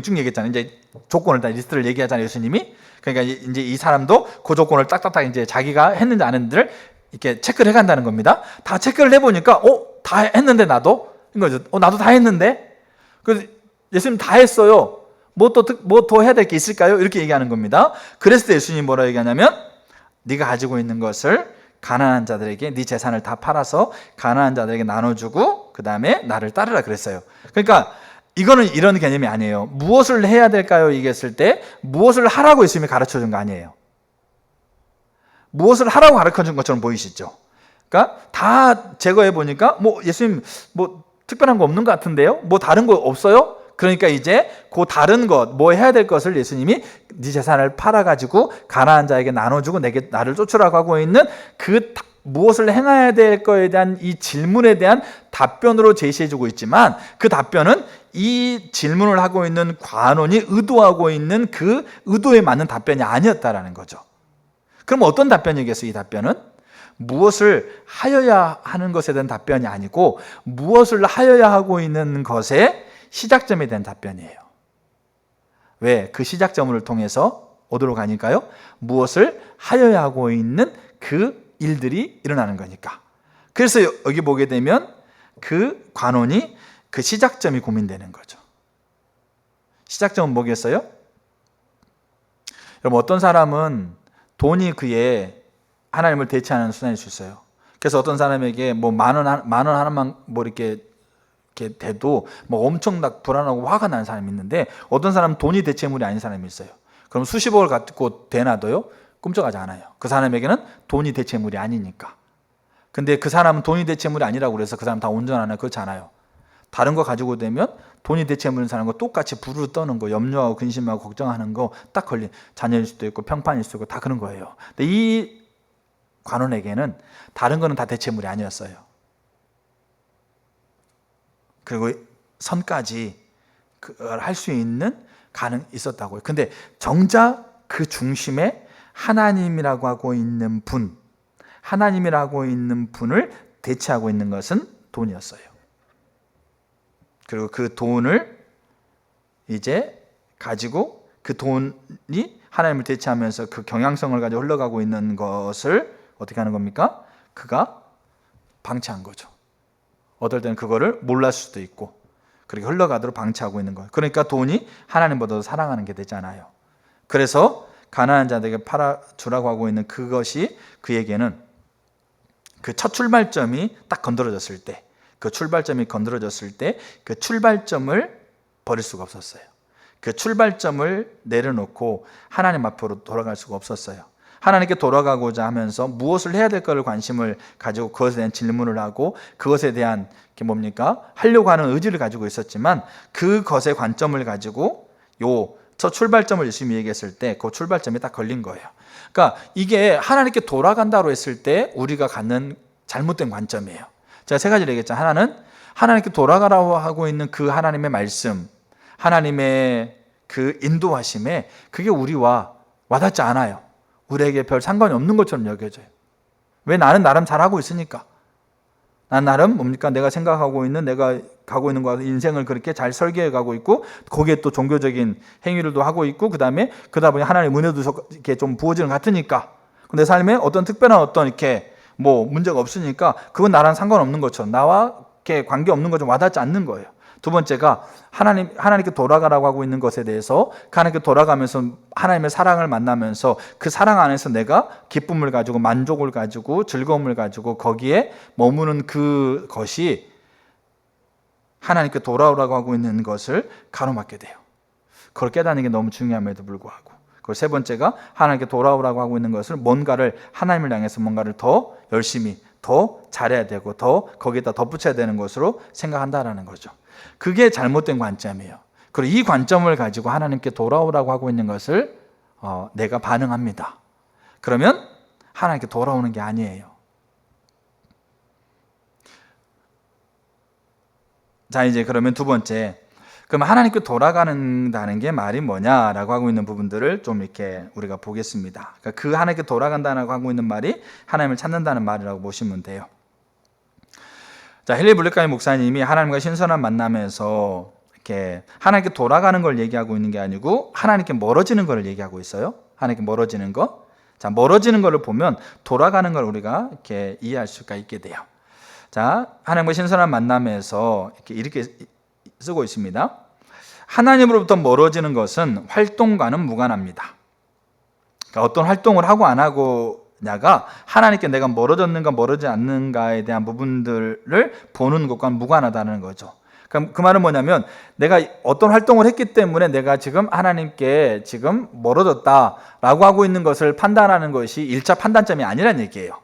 쭉 얘기했잖아요. 이제 조건을 다 리스트를 얘기하잖아요, 예수님이. 그러니까 이제 이 사람도 그 조건을 딱딱딱 이제 자기가 했는지 안 했는지를 이렇게 체크를 해간다는 겁니다. 다 체크를 해보니까, 다 했는데 나도? 이거죠. 나도 다 했는데? 그래서 예수님 다 했어요. 뭐 더 해야 될 게 있을까요? 이렇게 얘기하는 겁니다. 그랬을 때 예수님이 뭐라고 얘기하냐면, 네가 가지고 있는 것을 가난한 자들에게 네 재산을 다 팔아서 가난한 자들에게 나눠주고 그 다음에 나를 따르라 그랬어요. 그러니까 이거는 이런 개념이 아니에요. 무엇을 해야 될까요? 얘기했을 때 무엇을 하라고 예수님이 가르쳐준 거 아니에요. 무엇을 하라고 가르쳐준 것처럼 보이시죠? 그러니까 다 제거해 보니까 예수님 특별한 거 없는 것 같은데요? 다른 거 없어요? 그러니까 이제 그 다른 것, 해야 될 것을 예수님이 네 재산을 팔아가지고 가난한 자에게 나눠주고 나를 쫓으라고 하고 있는 그 무엇을 행해야 될 거에 대한 이 질문에 대한 답변으로 제시해주고 있지만 그 답변은 이 질문을 하고 있는 관원이 의도하고 있는 그 의도에 맞는 답변이 아니었다라는 거죠. 그럼 어떤 답변이겠어요? 이 답변은? 무엇을 하여야 하는 것에 대한 답변이 아니고 무엇을 하여야 하고 있는 것에 시작점에 대한 답변이에요. 왜? 그 시작점을 통해서 어디로 가니까요? 무엇을 하여야 하고 있는 그 일들이 일어나는 거니까. 그래서 여기 보게 되면 그 관원이 그 시작점이 고민되는 거죠. 시작점은 뭐겠어요? 여러분, 어떤 사람은 돈이 그의 하나님을 대체하는 수단일 수 있어요. 그래서 어떤 사람에게 만 원 하나만 이렇게 돼도 엄청 불안하고 화가 나는 사람이 있는데 어떤 사람은 돈이 대체물이 아닌 사람이 있어요. 그럼 수십억을 갖고 대놔도요 꿈쩍하지 않아요. 그 사람에게는 돈이 대체물이 아니니까. 근데 그 사람은 돈이 대체물이 아니라고 그래서 그 사람 다 온전하나? 그렇지 않아요. 다른 거 가지고 되면 돈이 대체물인 사람과 똑같이 부르르 떠는 거, 염려하고 근심하고 걱정하는 거 딱 걸린, 자녀일 수도 있고 평판일 수도 있고 다 그런 거예요. 근데 이 관원에게는 다른 거는 다 대체물이 아니었어요. 그리고 선까지 그걸 할 수 있는 가능 있었다고요. 근데 정작 그 중심에 하나님이라고 하고 있는 분, 하나님이라고 있는 분을 대체하고 있는 것은 돈이었어요. 그리고 그 돈을 이제 가지고 그 돈이 하나님을 대체하면서 그 경향성을 가지고 흘러가고 있는 것을 어떻게 하는 겁니까? 그가 방치한 거죠. 어떨 때는 그거를 몰랐을 수도 있고 그렇게 흘러가도록 방치하고 있는 거예요. 그러니까 돈이 하나님보다도 사랑하는 게 되잖아요. 그래서 가난한 자들에게 팔아주라고 하고 있는 그것이 그에게는 그 첫 출발점이 딱 건드려졌을 때, 그 출발점이 건드려졌을 때 그 출발점을 버릴 수가 없었어요. 그 출발점을 내려놓고 하나님 앞으로 돌아갈 수가 없었어요. 하나님께 돌아가고자 하면서 무엇을 해야 될 거를 관심을 가지고 그것에 대한 질문을 하고 그것에 대한 게 뭡니까? 하려고 하는 의지를 가지고 있었지만 그것의 관점을 가지고 첫 출발점을 예수님이 얘기했을 때 그 출발점이 딱 걸린 거예요. 그러니까 이게 하나님께 돌아간다고 했을 때 우리가 갖는 잘못된 관점이에요. 제가 세 가지를 얘기했죠. 하나는 하나님께 돌아가라고 하고 있는 그 하나님의 말씀, 하나님의 그 인도하심에 그게 우리와 와닿지 않아요. 우리에게 별 상관이 없는 것처럼 여겨져요. 왜? 나는 나름 잘하고 있으니까. 난 나름 뭡니까? 내가 생각하고 있는, 내가 가고 있는 거, 인생을 그렇게 잘 설계해 가고 있고 거기에 또 종교적인 행위를 하고 있고 그러다 보니 하나님의 은혜도 이렇게 좀 부어지는 것 같으니까. 근데 삶에 어떤 특별한 어떤 이렇게 뭐 문제가 없으니까 그건 나랑 상관없는 것처럼 나와 이렇게 관계없는 것처럼 와닿지 않는 거예요. 두 번째가 하나님께 돌아가라고 하고 있는 것에 대해서 하나님께 돌아가면서 하나님의 사랑을 만나면서 그 사랑 안에서 내가 기쁨을 가지고 만족을 가지고 즐거움을 가지고 거기에 머무는 그것이 하나님께 돌아오라고 하고 있는 것을 가로막게 돼요. 그걸 깨닫는 게 너무 중요함에도 불구하고. 그리고 세 번째가 하나님께 돌아오라고 하고 있는 것을 뭔가를 하나님을 향해서 뭔가를 더 열심히 더 잘해야 되고 더 거기에다 덧붙여야 되는 것으로 생각한다라는 거죠. 그게 잘못된 관점이에요. 그리고 이 관점을 가지고 하나님께 돌아오라고 하고 있는 것을 내가 반응합니다. 그러면 하나님께 돌아오는 게 아니에요. 자, 이제 그러면 두 번째, 그럼 하나님께 돌아간다는 게 말이 뭐냐라고 하고 있는 부분들을 좀 이렇게 우리가 보겠습니다. 그러니까 그 하나님께 돌아간다고 하고 있는 말이 하나님을 찾는다는 말이라고 보시면 돼요. 자, 헨리 블랙카이 목사님이 하나님과 신선한 만남에서 이렇게 하나님께 돌아가는 걸 얘기하고 있는 게 아니고 하나님께 멀어지는 걸 얘기하고 있어요. 하나님께 멀어지는 거. 자, 멀어지는 거를 보면 돌아가는 걸 우리가 이렇게 이해할 수가 있게 돼요. 자, 하나님과 신선한 만남에서 이렇게 쓰고 있습니다. 하나님으로부터 멀어지는 것은 활동과는 무관합니다. 그러니까 어떤 활동을 하고 안 하고냐가 하나님께 내가 멀어졌는가 멀어지지 않는가에 대한 부분들을 보는 것과는 무관하다는 거죠. 그럼 그 말은 뭐냐면 내가 어떤 활동을 했기 때문에 내가 지금 하나님께 지금 멀어졌다라고 하고 있는 것을 판단하는 것이 1차 판단점이 아니란 얘기예요.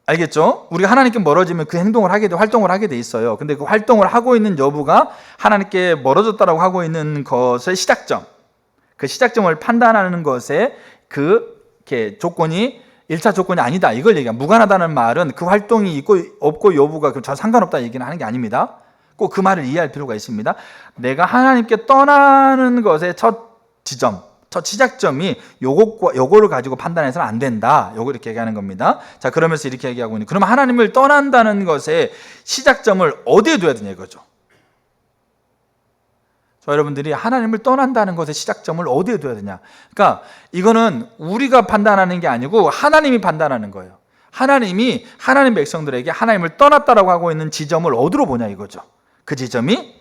알겠죠? 우리가 하나님께 멀어지면 그 행동을 하게 돼, 활동을 하게 돼 있어요. 근데 그 활동을 하고 있는 여부가 하나님께 멀어졌다라고 하고 있는 것의 시작점, 그 시작점을 판단하는 것에 이렇게 조건이 1차 조건이 아니다. 이걸 얘기합니다. 무관하다는 말은 그 활동이 있고 없고 여부가 전 상관없다 얘기는 하는 게 아닙니다. 꼭 그 말을 이해할 필요가 있습니다. 내가 하나님께 떠나는 것의 첫 지점, 첫 시작점이 요거를 가지고 판단해서는 안 된다. 요거 이렇게 얘기하는 겁니다. 자, 그러면서 이렇게 얘기하고 있는. 그러면 하나님을 떠난다는 것의 시작점을 어디에 둬야 되냐 이거죠. 저 여러분들이 하나님을 떠난다는 것의 시작점을 어디에 둬야 되냐. 그러니까 이거는 우리가 판단하는 게 아니고 하나님이 판단하는 거예요. 하나님이 하나님 백성들에게 하나님을 떠났다라고 하고 있는 지점을 어디로 보냐 이거죠. 그 지점이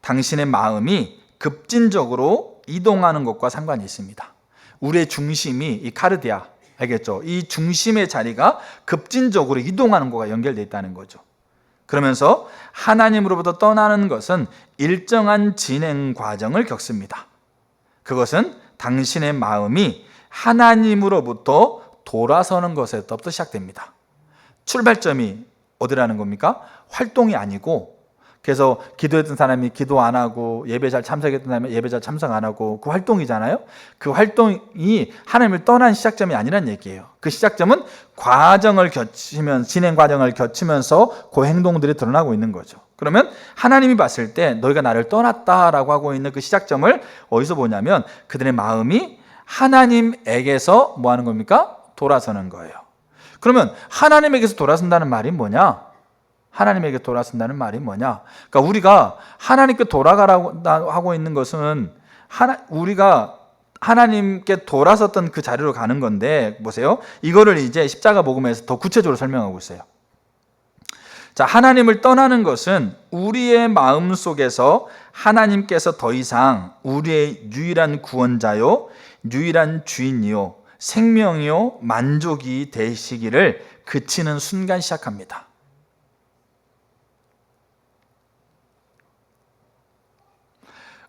당신의 마음이 급진적으로 이동하는 것과 상관이 있습니다. 우리의 중심이 이 카르디아, 알겠죠? 이 중심의 자리가 급진적으로 이동하는 것과 연결되어 있다는 거죠. 그러면서 하나님으로부터 떠나는 것은 일정한 진행 과정을 겪습니다. 그것은 당신의 마음이 하나님으로부터 돌아서는 것에서부터 시작됩니다. 출발점이 어디라는 겁니까? 활동이 아니고 그래서 기도했던 사람이 기도 안 하고 예배 잘 참석했던 사람이 예배 잘 참석 안 하고 그 활동이잖아요. 그 활동이 하나님을 떠난 시작점이 아니란 얘기예요. 그 시작점은 진행 과정을 거치면서 그 행동들이 드러나고 있는 거죠. 그러면 하나님이 봤을 때 너희가 나를 떠났다라고 하고 있는 그 시작점을 어디서 보냐면 그들의 마음이 하나님에게서 뭐 하는 겁니까? 돌아서는 거예요. 그러면 하나님에게서 돌아선다는 말이 뭐냐? 하나님에게 돌아선다는 말이 뭐냐? 그러니까 우리가 하나님께 돌아가라고 하고 있는 것은 우리가 하나님께 돌아섰던 그 자리로 가는 건데, 보세요. 이거를 이제 십자가 복음에서 더 구체적으로 설명하고 있어요. 자, 하나님을 떠나는 것은 우리의 마음 속에서 하나님께서 더 이상 우리의 유일한 구원자요, 유일한 주인이요, 생명이요, 만족이 되시기를 그치는 순간 시작합니다.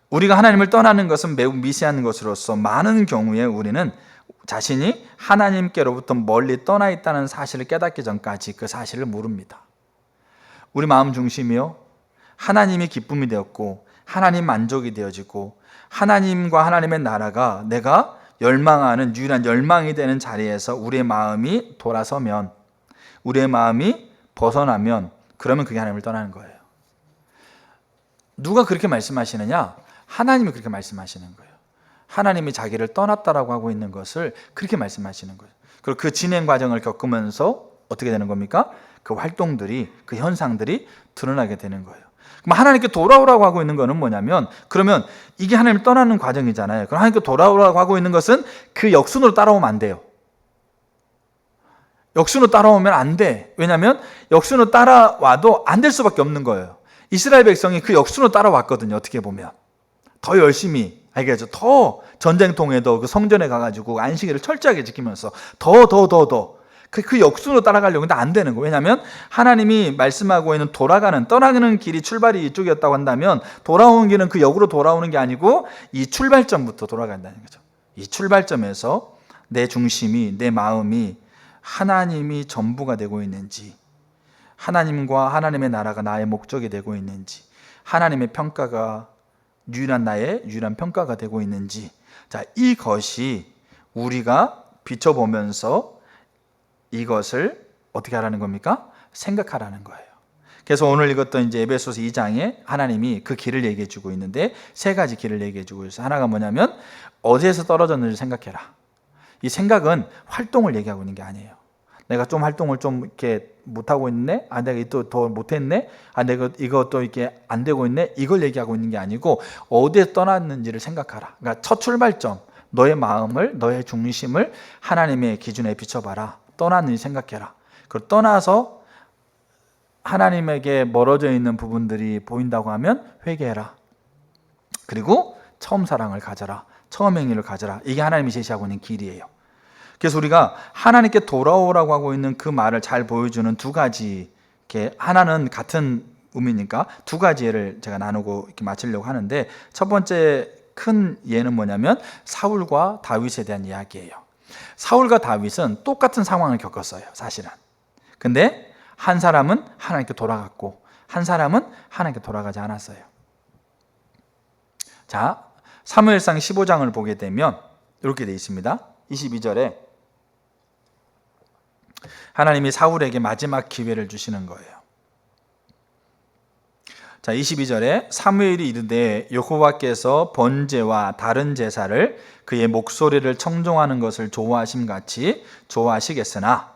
우리가 하나님을 떠나는 것은 매우 미세한 것으로서 많은 경우에 우리는 자신이 하나님께로부터 멀리 떠나 있다는 사실을 깨닫기 전까지 그 사실을 모릅니다. 우리 마음 중심이요, 하나님이 기쁨이 되었고 하나님 만족이 되어지고 하나님과 하나님의 나라가 내가 열망하는 유일한 열망이 되는 자리에서 우리의 마음이 돌아서면, 우리의 마음이 벗어나면, 그러면 그게 하나님을 떠나는 거예요. 누가 그렇게 말씀하시느냐? 하나님이 그렇게 말씀하시는 거예요. 하나님이 자기를 떠났다라고 하고 있는 것을 그렇게 말씀하시는 거예요. 그리고 그 진행 과정을 겪으면서 어떻게 되는 겁니까? 그 활동들이, 그 현상들이 드러나게 되는 거예요. 그럼 하나님께 돌아오라고 하고 있는 거는 뭐냐면, 그러면 이게 하나님을 떠나는 과정이잖아요. 그럼 하나님께 돌아오라고 하고 있는 것은 그 역순으로 따라오면 안 돼요. 역순으로 따라오면 안 돼. 왜냐하면 역순으로 따라와도 안 될 수밖에 없는 거예요. 이스라엘 백성이 그 역순으로 따라왔거든요. 어떻게 보면 더 열심히, 알겠죠? 더 전쟁통에도 그 성전에 가가지고 안식일을 철저하게 지키면서 그 역순으로 따라가려고 했는데 안 되는 거예요. 왜냐하면 하나님이 말씀하고 있는 떠나가는 길이 출발이 이쪽이었다고 한다면 돌아오는 길은 그 역으로 돌아오는 게 아니고 이 출발점부터 돌아간다는 거죠. 이 출발점에서 내 중심이, 내 마음이 하나님이 전부가 되고 있는지, 하나님과 하나님의 나라가 나의 목적이 되고 있는지, 하나님의 평가가 나의 유일한 평가가 되고 있는지, 자, 이것이 우리가 비춰보면서 이것을 어떻게 하라는 겁니까? 생각하라는 거예요. 그래서 오늘 읽었던 이제 에베소서 2장에 하나님이 그 길을 얘기해 주고 있는데 세 가지 길을 얘기해 주고 있어요. 하나가 뭐냐면 어디에서 떨어졌는지 생각해라. 이 생각은 활동을 얘기하고 있는 게 아니에요. 내가 좀 활동을 좀 이렇게 못하고 있네? 아, 내가 또 더 못했네? 아, 내가 이거 또 이렇게 안 되고 있네? 이걸 얘기하고 있는 게 아니고 어디에 떠났는지를 생각하라. 그러니까 첫 출발점, 너의 마음을, 너의 중심을 하나님의 기준에 비춰봐라. 떠났는지 생각해라. 그리고 떠나서 하나님에게 멀어져 있는 부분들이 보인다고 하면 회개해라. 그리고 처음 사랑을 가져라. 처음 행위를 가져라. 이게 하나님이 제시하고 있는 길이에요. 그래서 우리가 하나님께 돌아오라고 하고 있는 그 말을 잘 보여주는 두 가지, 하나는 같은 의미니까 두 가지 예를 제가 나누고 이렇게 마치려고 하는데, 첫 번째 큰 예는 뭐냐면 사울과 다윗에 대한 이야기예요. 사울과 다윗은 똑같은 상황을 겪었어요, 사실은. 근데 한 사람은 하나님께 돌아갔고 한 사람은 하나님께 돌아가지 않았어요. 자, 사무엘상 15장을 보게 되면 이렇게 되어 있습니다. 22절에 하나님이 사울에게 마지막 기회를 주시는 거예요. 자, 22절에 사무엘이 이르되 여호와께서 번제와 다른 제사를 그의 목소리를 청종하는 것을 좋아하심같이 좋아하시겠나이까?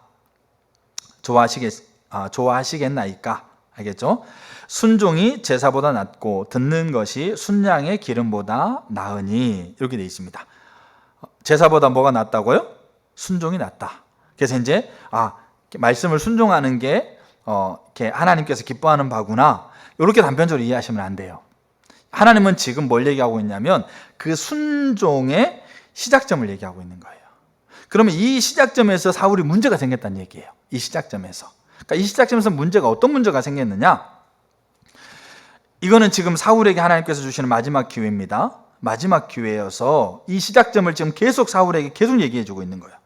알겠죠? 순종이 제사보다 낫고 듣는 것이 순양의 기름보다 나으니, 이렇게 되어 있습니다. 제사보다 뭐가 낫다고요? 순종이 낫다. 그래서 이제 말씀을 순종하는 게 하나님께서 기뻐하는 바구나, 이렇게 단편적으로 이해하시면 안 돼요. 하나님은 지금 뭘 얘기하고 있냐면 그 순종의 시작점을 얘기하고 있는 거예요. 그러면 이 시작점에서 사울이 문제가 생겼다는 얘기예요. 이 시작점에서. 그러니까 이 시작점에서 어떤 문제가 생겼느냐? 이거는 지금 사울에게 하나님께서 주시는 마지막 기회입니다. 마지막 기회여서 이 시작점을 지금 계속 사울에게 계속 얘기해 주고 있는 거예요.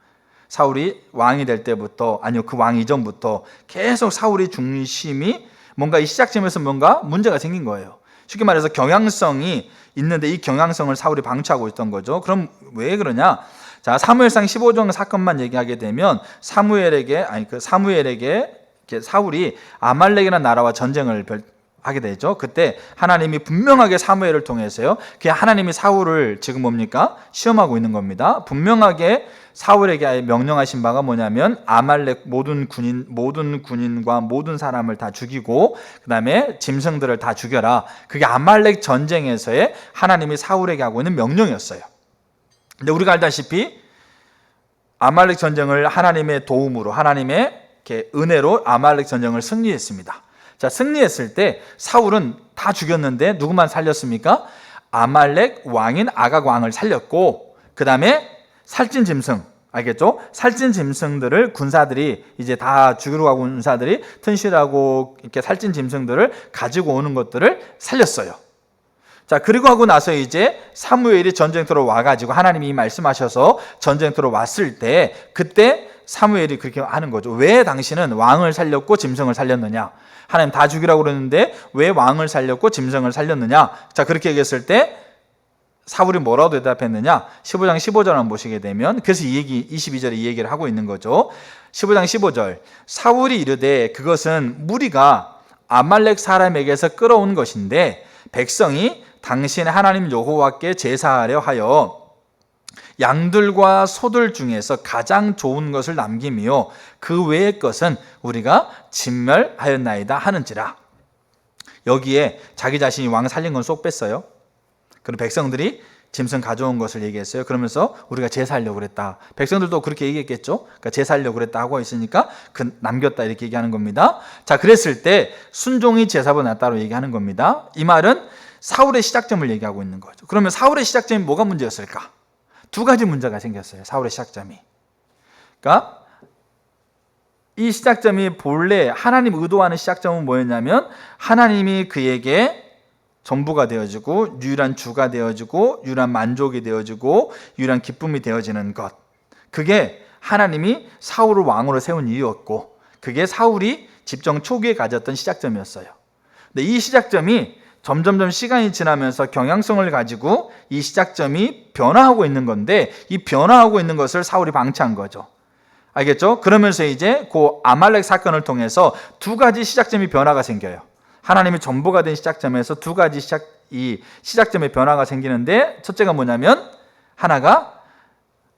사울이 왕이 될 때부터, 아니요, 그 왕 이전부터 계속 사울의 중심이 뭔가 이 시작점에서 뭔가 문제가 생긴 거예요. 쉽게 말해서 경향성이 있는데 이 경향성을 사울이 방치하고 있던 거죠. 그럼 왜 그러냐? 자, 사무엘상 15장 사건만 얘기하게 되면 사무엘에게 사울이 아말렉이라는 나라와 전쟁을 하게 되죠. 그때 하나님이 분명하게 사무엘을 통해서요. 그 하나님이 사울을 지금 뭡니까? 시험하고 있는 겁니다. 분명하게 사울에게 명령하신 바가 뭐냐면 아말렉 모든 군인과 모든 사람을 다 죽이고 그다음에 짐승들을 다 죽여라. 그게 아말렉 전쟁에서의 하나님이 사울에게 하고 있는 명령이었어요. 근데 우리가 알다시피 아말렉 전쟁을 하나님의 도움으로 하나님의 은혜로 아말렉 전쟁을 승리했습니다. 자, 승리했을 때 사울은 다 죽였는데 누구만 살렸습니까? 아말렉 왕인 아각 왕을 살렸고 그 다음에 살찐 짐승, 알겠죠? 살찐 짐승들을 군사들이 이제 다 죽이러 가고 군사들이 튼실하고 이렇게 살찐 짐승들을 가지고 오는 것들을 살렸어요. 자, 그리고 하고 나서 이제 사무엘이 전쟁터로 와가지고 하나님이 말씀하셔서 전쟁터로 왔을 때 그때 사무엘이 그렇게 하는 거죠. 왜 당신은 왕을 살렸고 짐승을 살렸느냐? 하나님 다 죽이라고 그러는데 왜 왕을 살렸고 짐승을 살렸느냐? 자, 그렇게 얘기했을 때 사울이 뭐라고 대답했느냐? 15장 15절 한번 보시게 되면 그래서 이 얘기 22절에 이 얘기를 하고 있는 거죠. 15장 15절 사울이 이르되 그것은 무리가 아말렉 사람에게서 끌어온 것인데 백성이 당신 하나님 여호와께 제사하려 하여 양들과 소들 중에서 가장 좋은 것을 남김이요 그 외의 것은 우리가 진멸하였나이다 하는지라. 여기에 자기 자신이 왕 살린 건 쏙 뺐어요. 그럼 백성들이 짐승 가져온 것을 얘기했어요. 그러면서 우리가 제사하려고 그랬다. 백성들도 그렇게 얘기했겠죠. 그러니까 제사하려고 그랬다 하고 있으니까 그 남겼다 이렇게 얘기하는 겁니다. 자, 그랬을 때 순종이 제사보다 낫다고 얘기하는 겁니다. 이 말은 사울의 시작점을 얘기하고 있는 거죠. 그러면 사울의 시작점이 뭐가 문제였을까? 두 가지 문제가 생겼어요. 사울의 시작점이. 그러니까 이 시작점이 본래 하나님 의도하는 시작점은 뭐였냐면 하나님이 그에게 전부가 되어지고 유일한 주가 되어지고 유일한 만족이 되어지고 유일한 기쁨이 되어지는 것. 그게 하나님이 사울을 왕으로 세운 이유였고 그게 사울이 집정 초기에 가졌던 시작점이었어요. 근데 이 시작점이 점점점 시간이 지나면서 경향성을 가지고 이 시작점이 변화하고 있는 건데 이 변화하고 있는 것을 사울이 방치한 거죠. 알겠죠? 그러면서 이제 그 아말렉 사건을 통해서 두 가지 시작점이 변화가 생겨요. 하나님이 전부가 된 시작점에서 두 가지 시작점의 변화가 생기는데 첫째가 뭐냐면 하나가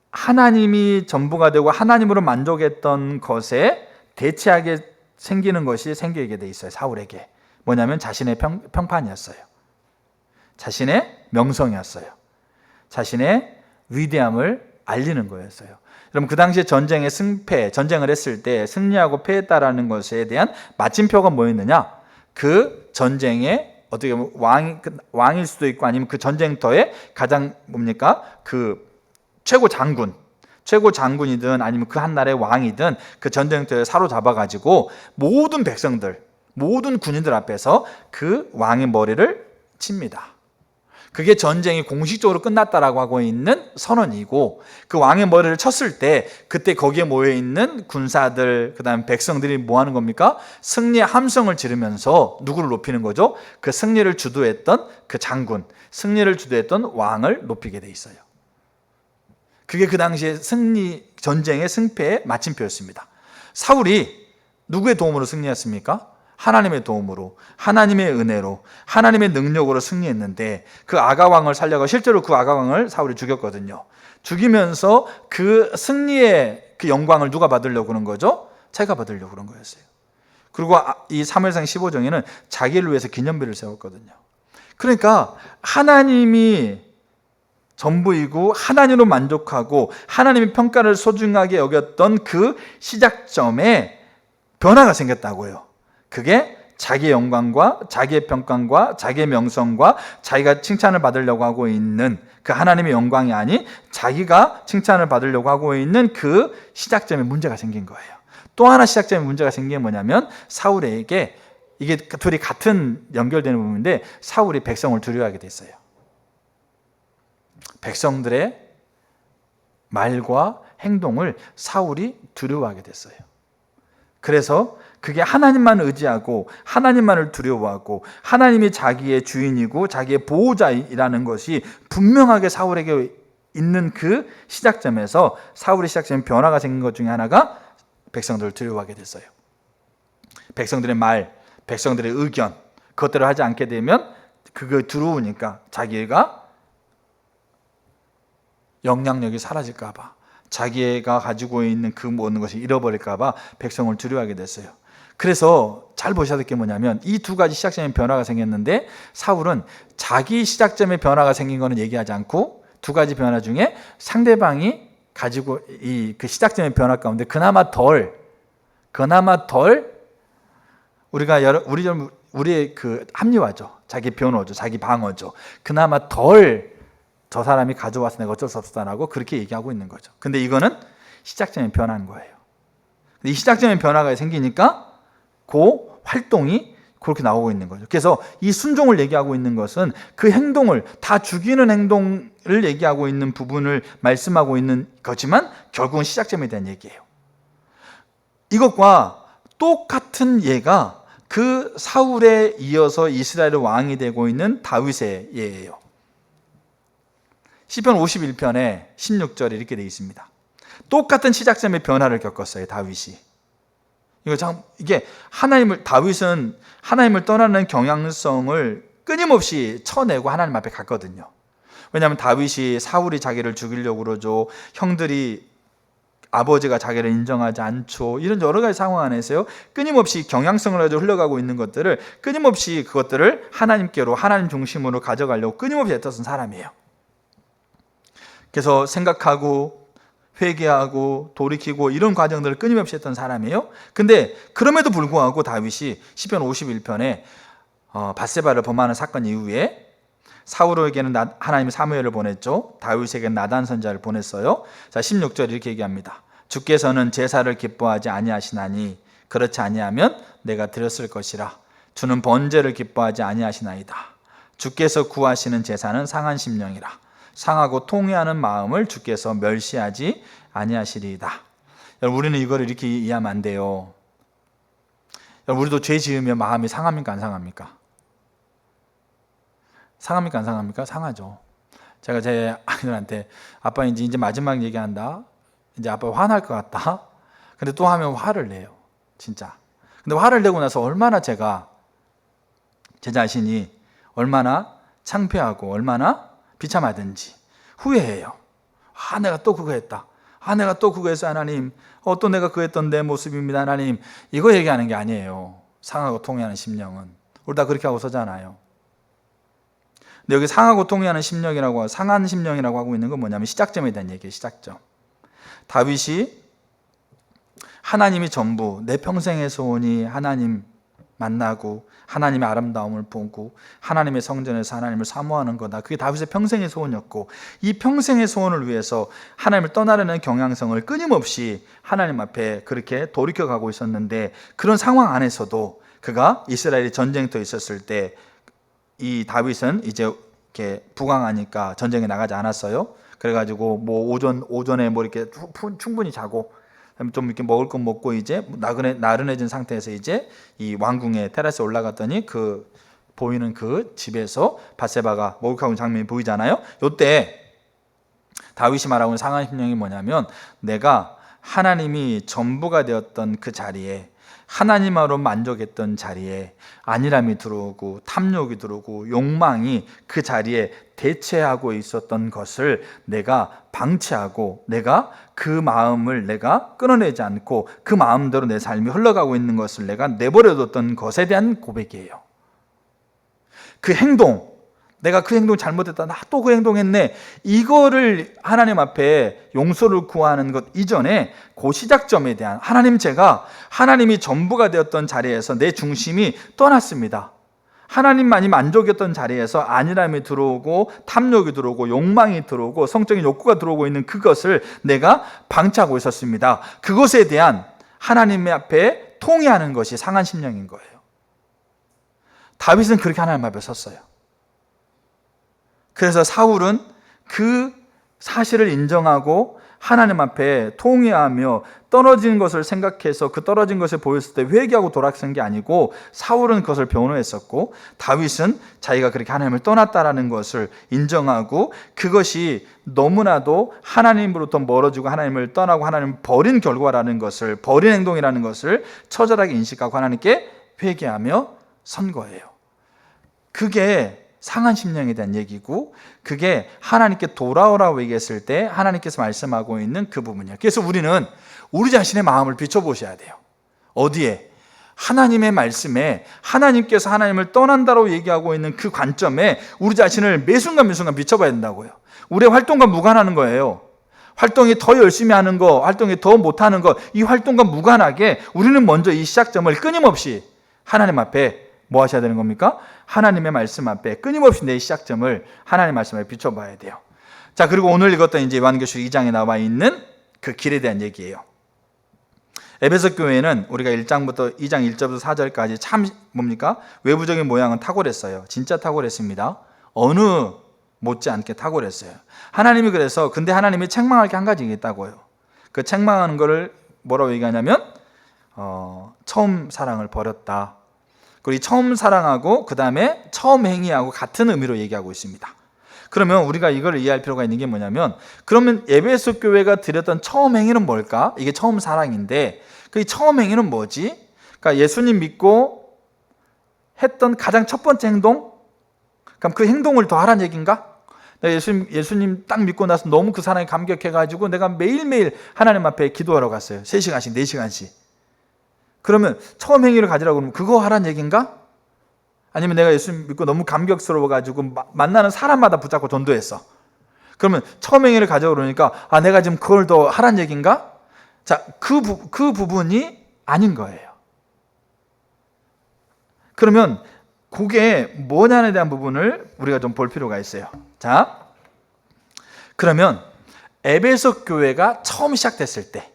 하나님이 전부가 되고 하나님으로 만족했던 것에 대체하게 생기는 것이 생기게 돼 있어요. 사울에게. 뭐냐면 자신의 평판이었어요. 자신의 명성이었어요. 자신의 위대함을 알리는 거였어요. 여러분 그 당시에 전쟁을 했을 때 승리하고 패했다라는 것에 대한 마침표가 뭐였느냐? 그 전쟁에 어떻게 보면 왕일 수도 있고 아니면 그 전쟁터에 가장 뭡니까? 그 최고 장군이든 아니면 그 한 나라의 왕이든 그 전쟁터에 사로잡아가지고 모든 백성들 모든 군인들 앞에서 그 왕의 머리를 칩니다. 그게 전쟁이 공식적으로 끝났다라고 하고 있는 선언이고 그 왕의 머리를 쳤을 때 그때 거기에 모여있는 군사들 그다음에 백성들이 뭐 하는 겁니까? 승리의 함성을 지르면서 누구를 높이는 거죠? 그 승리를 주도했던 그 장군, 승리를 주도했던 왕을 높이게 돼 있어요. 그게 그 당시에 전쟁의 승패의 마침표였습니다. 사울이 누구의 도움으로 승리했습니까? 하나님의 도움으로, 하나님의 은혜로, 하나님의 능력으로 승리했는데 그 아가왕을 살려가 실제로 그 아가왕을 사울이 죽였거든요. 죽이면서 그 승리의 그 영광을 누가 받으려고 그런 거죠? 자기가 받으려고 그런 거였어요. 그리고 이 사무엘상 15장에는 자기를 위해서 기념비를 세웠거든요. 그러니까 하나님이 전부이고 하나님으로 만족하고 하나님의 평가를 소중하게 여겼던 그 시작점에 변화가 생겼다고요. 그게 자기의 영광과 자기의 평강과 자기의 명성과 자기가 칭찬을 받으려고 하고 있는 그 하나님의 영광이 아닌 자기가 칭찬을 받으려고 하고 있는 그 시작점에 문제가 생긴 거예요. 또 하나 시작점에 문제가 생긴 게 뭐냐면 사울에게 이게 둘이 같은 연결되는 부분인데 사울이 백성을 두려워하게 됐어요. 백성들의 말과 행동을 사울이 두려워하게 됐어요. 그래서 그게 하나님만 의지하고 하나님만을 두려워하고 하나님이 자기의 주인이고 자기의 보호자이라는 것이 분명하게 사울에게 있는 그 시작점에서 사울의 시작점에 변화가 생긴 것 중에 하나가 백성들을 두려워하게 됐어요. 백성들의 말, 백성들의 의견, 그것대로 하지 않게 되면 그거 두려우니까 자기가 영향력이 사라질까 봐, 자기가 가지고 있는 그 모든 것이 잃어버릴까 봐 백성을 두려워하게 됐어요. 그래서 잘 보셔야 될 게 뭐냐면 이 두 가지 시작점에 변화가 생겼는데 사울은 자기 시작점에 변화가 생긴 거는 얘기하지 않고 두 가지 변화 중에 상대방이 가지고 그 시작점의 변화 가운데 그나마 덜 우리의 그 합리화죠. 자기 변호죠. 자기 방어죠. 그나마 덜 저 사람이 가져와서 내가 어쩔 수 없다라고 그렇게 얘기하고 있는 거죠. 근데 이거는 시작점의 변화인 거예요. 이 시작점의 변화가 생기니까 그 활동이 그렇게 나오고 있는 거죠. 그래서 이 순종을 얘기하고 있는 것은 그 행동을 다 죽이는 행동을 얘기하고 있는 부분을 말씀하고 있는 거지만 결국은 시작점에 대한 얘기예요. 이것과 똑같은 예가 그 사울에 이어서 이스라엘의 왕이 되고 있는 다윗의 예예요. 시편 51편에 16절에 이렇게 되어 있습니다. 똑같은 시작점의 변화를 겪었어요, 다윗이. 이게 다윗은 하나님을 떠나는 경향성을 끊임없이 쳐내고 하나님 앞에 갔거든요. 왜냐하면 다윗이 사울이 자기를 죽이려고 그러죠. 형들이 아버지가 자기를 인정하지 않죠. 이런 여러 가지 상황 안에서요. 끊임없이 경향성을 가지고 흘러가고 있는 것들을 끊임없이 그것들을 하나님께로 하나님 중심으로 가져가려고 끊임없이 애썼던 사람이에요. 그래서 생각하고 회개하고 돌이키고 이런 과정들을 끊임없이 했던 사람이에요. 근데 그럼에도 불구하고 다윗이 시편 51편에 밧세바를 범하는 사건 이후에 사울에게는 하나님이 사무엘을 보냈죠. 다윗에게는 나단 선지자를 보냈어요. 자, 16절 이렇게 얘기합니다. 주께서는 제사를 기뻐하지 아니하시나니 그렇지 아니하면 내가 드렸을 것이라. 주는 번제를 기뻐하지 아니하시나이다. 주께서 구하시는 제사는 상한 심령이라. 상하고 통회하는 마음을 주께서 멸시하지 아니하시리이다. 여러분, 우리는 이걸 이렇게 이해하면 안 돼요. 여러분, 우리도 죄 지으면 마음이 상합니까 안 상합니까? 상합니까 안 상합니까? 상하죠. 제가 제 아이들한테 아빠 이제 마지막 얘기한다. 이제 아빠 화날 것 같다. 근데 또 하면 화를 내요. 진짜. 근데 화를 내고 나서 얼마나 제 자신이 얼마나 창피하고 얼마나 비참하든지 후회해요. 내가 또 그거 했다. 내가 또 그거 했어 하나님. 또 내가 그거 했던 내 모습입니다 하나님. 이거 얘기하는 게 아니에요. 상하고 통회하는 심령은. 우리 다 그렇게 하고 서잖아요. 근데 여기 상하고 통회하는 심령이라고 상한 심령이라고 하고 있는 건 뭐냐면 시작점에 대한 얘기예요. 시작점. 다윗이 하나님이 전부 내 평생의 소원이 하나님 만나고 하나님의 아름다움을 보고 하나님의 성전에서 하나님을 사모하는 거다. 그게 다윗의 평생의 소원이었고 이 평생의 소원을 위해서 하나님을 떠나려는 경향성을 끊임없이 하나님 앞에 그렇게 돌이켜가고 있었는데 그런 상황 안에서도 그가 이스라엘이 전쟁터에 있었을 때 이 다윗은 이제 이렇게 부강하니까 전쟁에 나가지 않았어요. 그래가지고 뭐 오전에 뭐 이렇게 충분히 자고 좀 이렇게 먹을 것 먹고 이제 나른해진 상태에서 이제 이 왕궁의 테라스에 올라갔더니 그 보이는 그 집에서 밧세바가 목욕하고 있는 장면이 보이잖아요. 이때 다윗이 말하고 있는 상한 심령이 뭐냐면 내가 하나님이 전부가 되었던 그 자리에 하나님으로 만족했던 자리에 안일함이 들어오고 탐욕이 들어오고 욕망이 그 자리에 대체하고 있었던 것을 내가 방치하고 내가 그 마음을 내가 끊어내지 않고 그 마음대로 내 삶이 흘러가고 있는 것을 내가 내버려뒀던 것에 대한 고백이에요. 그 행동, 내가 그 행동 잘못했다. 나 또 그 행동했네. 이거를 하나님 앞에 용서를 구하는 것 이전에 그 시작점에 대한 하나님, 제가 하나님이 전부가 되었던 자리에서 내 중심이 떠났습니다. 하나님만이 만족이었던 자리에서 안일함이 들어오고 탐욕이 들어오고 욕망이 들어오고 성적인 욕구가 들어오고 있는 그것을 내가 방치하고 있었습니다. 그것에 대한 하나님 앞에 통회하는 것이 상한 심령인 거예요. 다윗은 그렇게 하나님 앞에 섰어요. 그래서 사울은 그 사실을 인정하고 하나님 앞에 통회하며 떨어진 것을 생각해서 그 떨어진 것을 보였을 때 회개하고 돌아선 게 아니고 사울은 그것을 변호했었고 다윗은 자기가 그렇게 하나님을 떠났다라는 것을 인정하고 그것이 너무나도 하나님으로부터 멀어지고 하나님을 떠나고 하나님을 버린 결과라는 것을, 버린 행동이라는 것을 처절하게 인식하고 하나님께 회개하며 선 거예요. 그게 상한 심령에 대한 얘기고 그게 하나님께 돌아오라고 얘기했을 때 하나님께서 말씀하고 있는 그 부분이에요. 그래서 우리는 우리 자신의 마음을 비춰보셔야 돼요. 어디에? 하나님의 말씀에, 하나님께서 하나님을 떠난다고 얘기하고 있는 그 관점에 우리 자신을 매 순간 비춰봐야 된다고요. 우리의 활동과 무관하는 거예요. 활동이 더 열심히 하는 거, 활동이 더 못하는 거, 이 활동과 무관하게 우리는 먼저 이 시작점을 끊임없이 하나님 앞에 뭐 하셔야 되는 겁니까? 하나님의 말씀 앞에 끊임없이 내 시작점을 하나님의 말씀 앞에 비춰봐야 돼요. 자, 그리고 오늘 읽었던 이제 요한계시록 2장에 나와 있는 그 길에 대한 얘기예요. 에베소 교회는 우리가 1장부터 2장 1절부터 4절까지 참 뭡니까? 외부적인 모양은 탁월했어요. 진짜 탁월했습니다. 어느 못지않게 탁월했어요. 하나님이 그래서 근데 하나님이 책망할 게 한 가지 있다고요. 그 책망하는 거를 뭐라고 얘기하냐면 처음 사랑을 버렸다. 그리고 이 처음 사랑하고 그 다음에 처음 행위하고 같은 의미로 얘기하고 있습니다. 그러면 우리가 이걸 이해할 필요가 있는 게 뭐냐면 그러면 에베소 교회가 드렸던 처음 행위는 뭘까? 이게 처음 사랑인데 그 처음 행위는 뭐지? 그러니까 예수님 믿고 했던 가장 첫 번째 행동? 그럼 그 행동을 더 하라는 얘기인가? 예수님 딱 믿고 나서 너무 그 사랑에 감격해가지고 내가 매일매일 하나님 앞에 기도하러 갔어요. 3시간씩 4시간씩. 그러면 처음 행위를 가지라고 그러면 그거 하라는 얘기인가? 아니면 내가 예수 믿고 너무 감격스러워가지고 만나는 사람마다 붙잡고 전도했어. 그러면 처음 행위를 가지라고 그러니까 내가 지금 그걸 더 하라는 얘기인가? 자, 그 부분이 아닌 거예요. 그러면 그게 뭐냐에 대한 부분을 우리가 좀 볼 필요가 있어요. 자, 그러면 에베소 교회가 처음 시작됐을 때,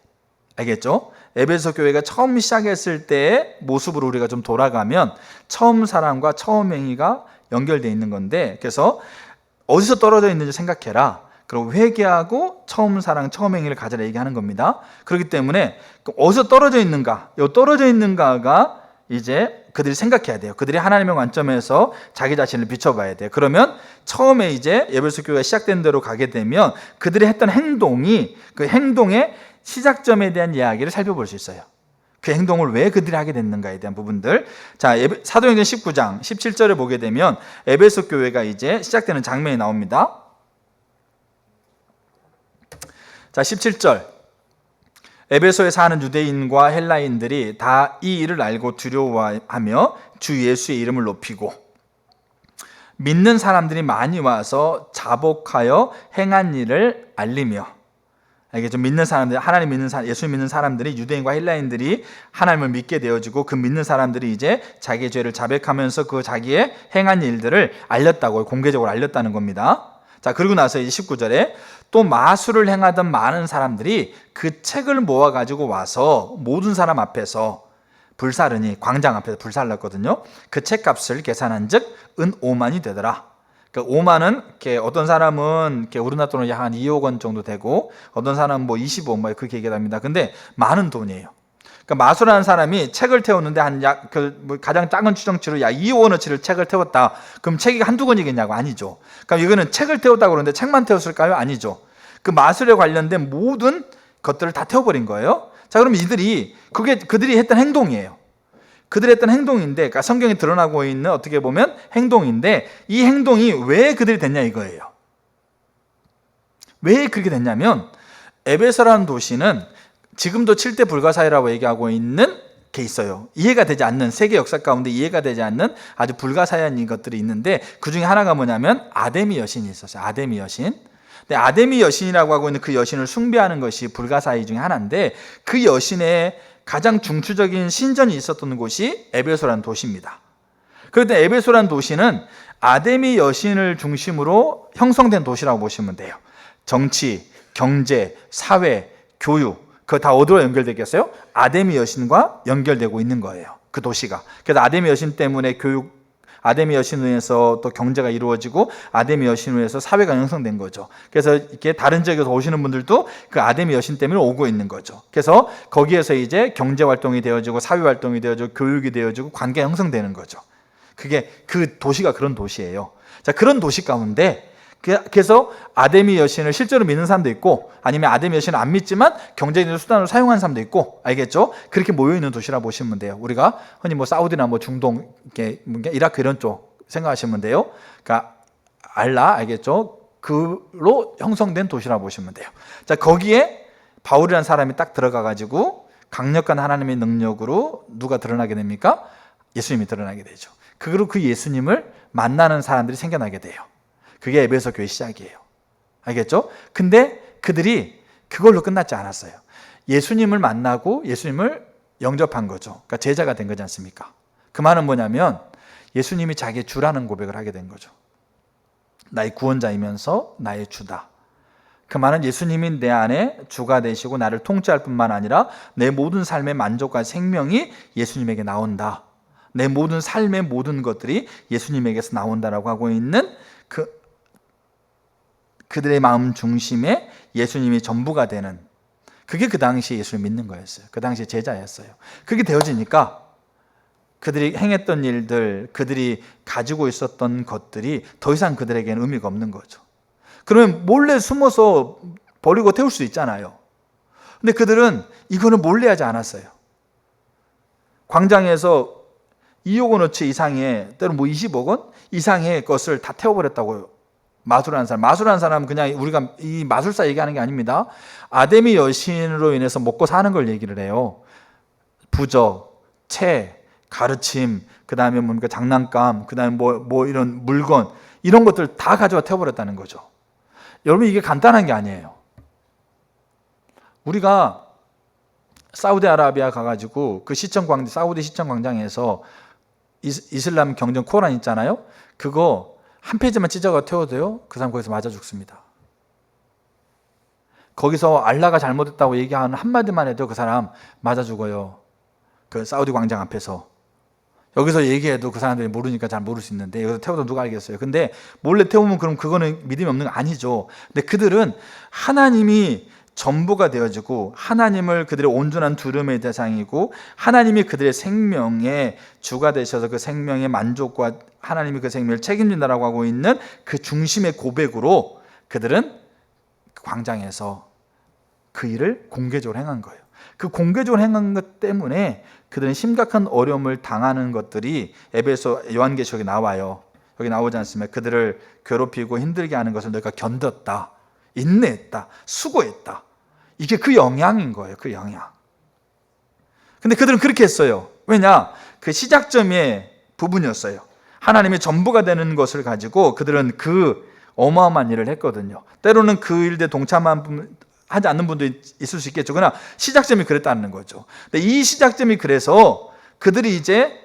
알겠죠? 에베소 교회가 처음 시작했을 때의 모습으로 우리가 좀 돌아가면 처음 사랑과 처음 행위가 연결되어 있는 건데, 그래서 어디서 떨어져 있는지 생각해라. 그리고 회개하고 처음 사랑, 처음 행위를 가져라 얘기하는 겁니다. 그렇기 때문에 어디서 떨어져 있는가? 이 떨어져 있는가가 이제 그들이 생각해야 돼요. 그들이 하나님의 관점에서 자기 자신을 비춰봐야 돼요. 그러면 처음에 이제 에베소 교회가 시작된 대로 가게 되면 그들이 했던 행동이 그 행동의 시작점에 대한 이야기를 살펴볼 수 있어요. 그 행동을 왜 그들이 하게 됐는가에 대한 부분들. 자, 사도행전 19장 17절에 보게 되면 에베소 교회가 이제 시작되는 장면이 나옵니다. 자, 17절. 에베소에 사는 유대인과 헬라인들이 다 이 일을 알고 두려워하며 주 예수의 이름을 높이고 믿는 사람들이 많이 와서 자복하여 행한 일을 알리며, 이게 좀 믿는 사람들, 하나님 믿는 사람, 예수 믿는 사람들이 유대인과 헬라인들이 하나님을 믿게 되어지고 그 믿는 사람들이 이제 자기의 죄를 자백하면서 그 자기의 행한 일들을 알렸다고, 공개적으로 알렸다는 겁니다. 자, 그리고 나서 이제 19절에 또 마술을 행하던 많은 사람들이 그 책을 모아가지고 와서 모든 사람 앞에서 불사르니, 광장 앞에서 불살랐거든요. 그 책값을 계산한 즉 은 5만이 되더라. 그러니까 5만은 이렇게 어떤 사람은 이렇게 우리나라 돈으로 약 한 2억 원 정도 되고 어떤 사람은 뭐 25억 뭐 그렇게 얘기합니다. 근데 많은 돈이에요. 그러니까 마술하는 사람이 책을 태웠는데 한 약 뭐 가장 작은 추정치로 약 2억 원어치를 책을 태웠다. 그럼 책이 한두 권이겠냐고? 아니죠. 그럼 이거는 책을 태웠다고 그러는데 책만 태웠을까요? 아니죠. 그 마술에 관련된 모든 것들을 다 태워버린 거예요. 자, 그럼 그게 그들이 했던 행동이에요. 그들이 했던 행동인데, 그러니까 성경에 드러나고 있는 어떻게 보면 행동인데, 이 행동이 왜 그들이 됐냐 이거예요. 왜 그렇게 됐냐면 에베소라는 도시는 지금도 7대 불가사의라고 얘기하고 있는 게 있어요. 이해가 되지 않는, 세계 역사 가운데 이해가 되지 않는 아주 불가사의한 것들이 있는데 그 중에 하나가 뭐냐면 아데미 여신이 있었어요. 아데미 여신. 근데 아데미 여신이라고 하고 있는 그 여신을 숭배하는 것이 불가사의 중에 하나인데 그 여신의 가장 중추적인 신전이 있었던 곳이 에베소라는 도시입니다. 그런데 에베소라는 도시는 아데미 여신을 중심으로 형성된 도시라고 보시면 돼요. 정치, 경제, 사회, 교육, 그거 다 어디로 연결되겠어요? 아데미 여신과 연결되고 있는 거예요. 그 도시가. 그래서 아데미 여신 때문에 교육, 아담의 여신에 의해서 또 경제가 이루어지고 아담의 여신에 의해서 사회가 형성된 거죠. 그래서 이렇게 다른 지역에서 오시는 분들도 그 아담의 여신 때문에 오고 있는 거죠. 그래서 거기에서 이제 경제 활동이 되어지고 사회 활동이 되어지고 교육이 되어지고 관계가 형성되는 거죠. 그게 그 도시가 그런 도시예요. 자, 그런 도시 가운데 그래서 아담의 여신을 실제로 믿는 사람도 있고 아니면 아담의 여신을 안 믿지만 경제적인 수단으로 사용하는 사람도 있고, 알겠죠? 그렇게 모여있는 도시라 보시면 돼요. 우리가 흔히 뭐 사우디나 뭐 중동, 이라크 이런 쪽 생각하시면 돼요. 그러니까 알라, 알겠죠? 그로 형성된 도시라 보시면 돼요. 자, 거기에 바울이라는 사람이 딱 들어가가지고 강력한 하나님의 능력으로 누가 드러나게 됩니까? 예수님이 드러나게 되죠. 그리고 그 예수님을 만나는 사람들이 생겨나게 돼요. 그게 에베소 교회 시작이에요. 알겠죠? 근데 그들이 그걸로 끝났지 않았어요. 예수님을 만나고 예수님을 영접한 거죠. 그러니까 제자가 된 거지 않습니까? 그 말은 뭐냐면 예수님이 자기의 주라는 고백을 하게 된 거죠. 나의 구원자이면서 나의 주다. 그 말은 예수님이 내 안에 주가 되시고 나를 통치할 뿐만 아니라 내 모든 삶의 만족과 생명이 예수님에게 나온다. 내 모든 삶의 모든 것들이 예수님에게서 나온다라고 하고 있는 그들의 마음 중심에 예수님이 전부가 되는, 그게 그 당시에 예수를 믿는 거였어요. 그 당시에 제자였어요. 그게 되어지니까 그들이 행했던 일들, 그들이 가지고 있었던 것들이 더 이상 그들에게는 의미가 없는 거죠. 그러면 몰래 숨어서 버리고 태울 수 있잖아요. 근데 그들은 이거는 몰래 하지 않았어요. 광장에서 2억 원어치 이상의, 때로 뭐 20억 원 이상의 것을 다 태워버렸다고요. 마술하는 사람은 그냥 우리가 이 마술사 얘기하는 게 아닙니다. 아담의 여신으로 인해서 먹고 사는 걸 얘기를 해요. 부적, 채, 가르침, 그 다음에 뭡니까 장난감, 그 다음에 뭐 이런 물건, 이런 것들 다 가져와 태워버렸다는 거죠. 여러분, 이게 간단한 게 아니에요. 우리가 사우디아라비아 가가지고 그 시청광장, 사우디 시청광장에서 이슬람 경전 코란 있잖아요. 그거 한 페이지만 찢어가 태워도요, 그 사람 거기서 맞아 죽습니다. 거기서 알라가 잘못했다고 얘기하는 한마디만 해도 그 사람 맞아 죽어요. 그 사우디 광장 앞에서. 여기서 얘기해도 그 사람들이 모르니까 잘 모를 수 있는데, 여기서 태워도 누가 알겠어요. 근데 몰래 태우면 그럼 그거는 믿음이 없는 거 아니죠. 근데 그들은 하나님이 전부가 되어지고 하나님을 그들의 온전한 두려움의 대상이고 하나님이 그들의 생명의 주가 되셔서 그 생명의 만족과 하나님이 그 생명을 책임진다라고 하고 있는 그 중심의 고백으로 그들은 광장에서 그 일을 공개적으로 행한 거예요. 그 공개적으로 행한 것 때문에 그들은 심각한 어려움을 당하는 것들이 에베소 요한계시록에 나와요. 여기 나오지 않습니까? 그들을 괴롭히고 힘들게 하는 것을 너희가 견뎠다, 인내했다, 수고했다. 이게 그 영향인 거예요. 그 영향. 근데 그들은 그렇게 했어요. 왜냐? 그 시작점의 부분이었어요. 하나님의 전부가 되는 것을 가지고 그들은 그 어마어마한 일을 했거든요. 때로는 그 일에 동참하지 않는 분도 있을 수 있겠죠. 그러나 시작점이 그랬다는 거죠. 근데 이 시작점이 그래서 그들이 이제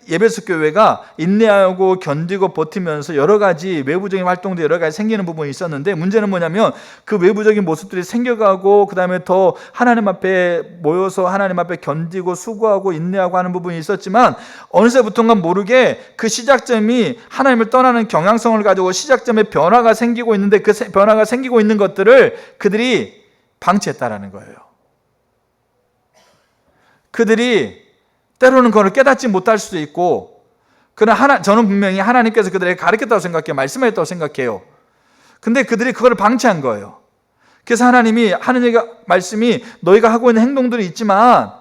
에베소 교회가 인내하고 견디고 버티면서 여러 가지 외부적인 활동도 여러 가지 생기는 부분이 있었는데, 문제는 뭐냐면 그 외부적인 모습들이 생겨가고 그 다음에 더 하나님 앞에 모여서 하나님 앞에 견디고 수고하고 인내하고 하는 부분이 있었지만, 어느새부턴가 모르게 그 시작점이 하나님을 떠나는 경향성을 가지고 시작점에 변화가 생기고 있는데, 그 변화가 생기고 있는 것들을 그들이 방치했다라는 거예요. 그들이 때로는 그걸 깨닫지 못할 수도 있고, 그러나 저는 분명히 하나님께서 그들에게 가르쳤다고 생각해요. 말씀하셨다고 생각해요. 근데 그들이 그걸 방치한 거예요. 그래서 하나님이 하는 말씀이 너희가 하고 있는 행동들이 있지만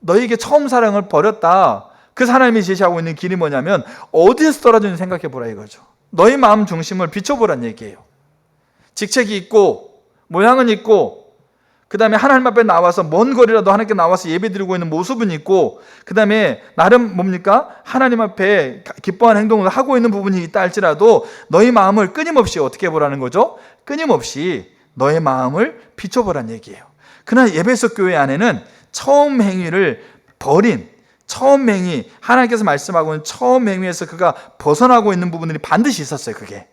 너희에게 처음 사랑을 버렸다. 그래서 하나님이 제시하고 있는 길이 뭐냐면 어디에서 떨어지는지 생각해 보라 이거죠. 너희 마음 중심을 비춰보란 얘기예요. 직책이 있고 모양은 있고, 그 다음에 하나님 앞에 나와서 먼 거리라도 하나님께 나와서 예배 드리고 있는 모습은 있고, 그 다음에 나름 뭡니까? 하나님 앞에 기뻐하는 행동을 하고 있는 부분이 있다 할지라도 너희 마음을 끊임없이 어떻게 보라는 거죠? 끊임없이 너의 마음을 비춰보란 얘기예요. 그러나 에베소 교회 안에는 처음 행위를 버린, 처음 행위, 하나님께서 말씀하고 있는 처음 행위에서 그가 벗어나고 있는 부분들이 반드시 있었어요. 그게.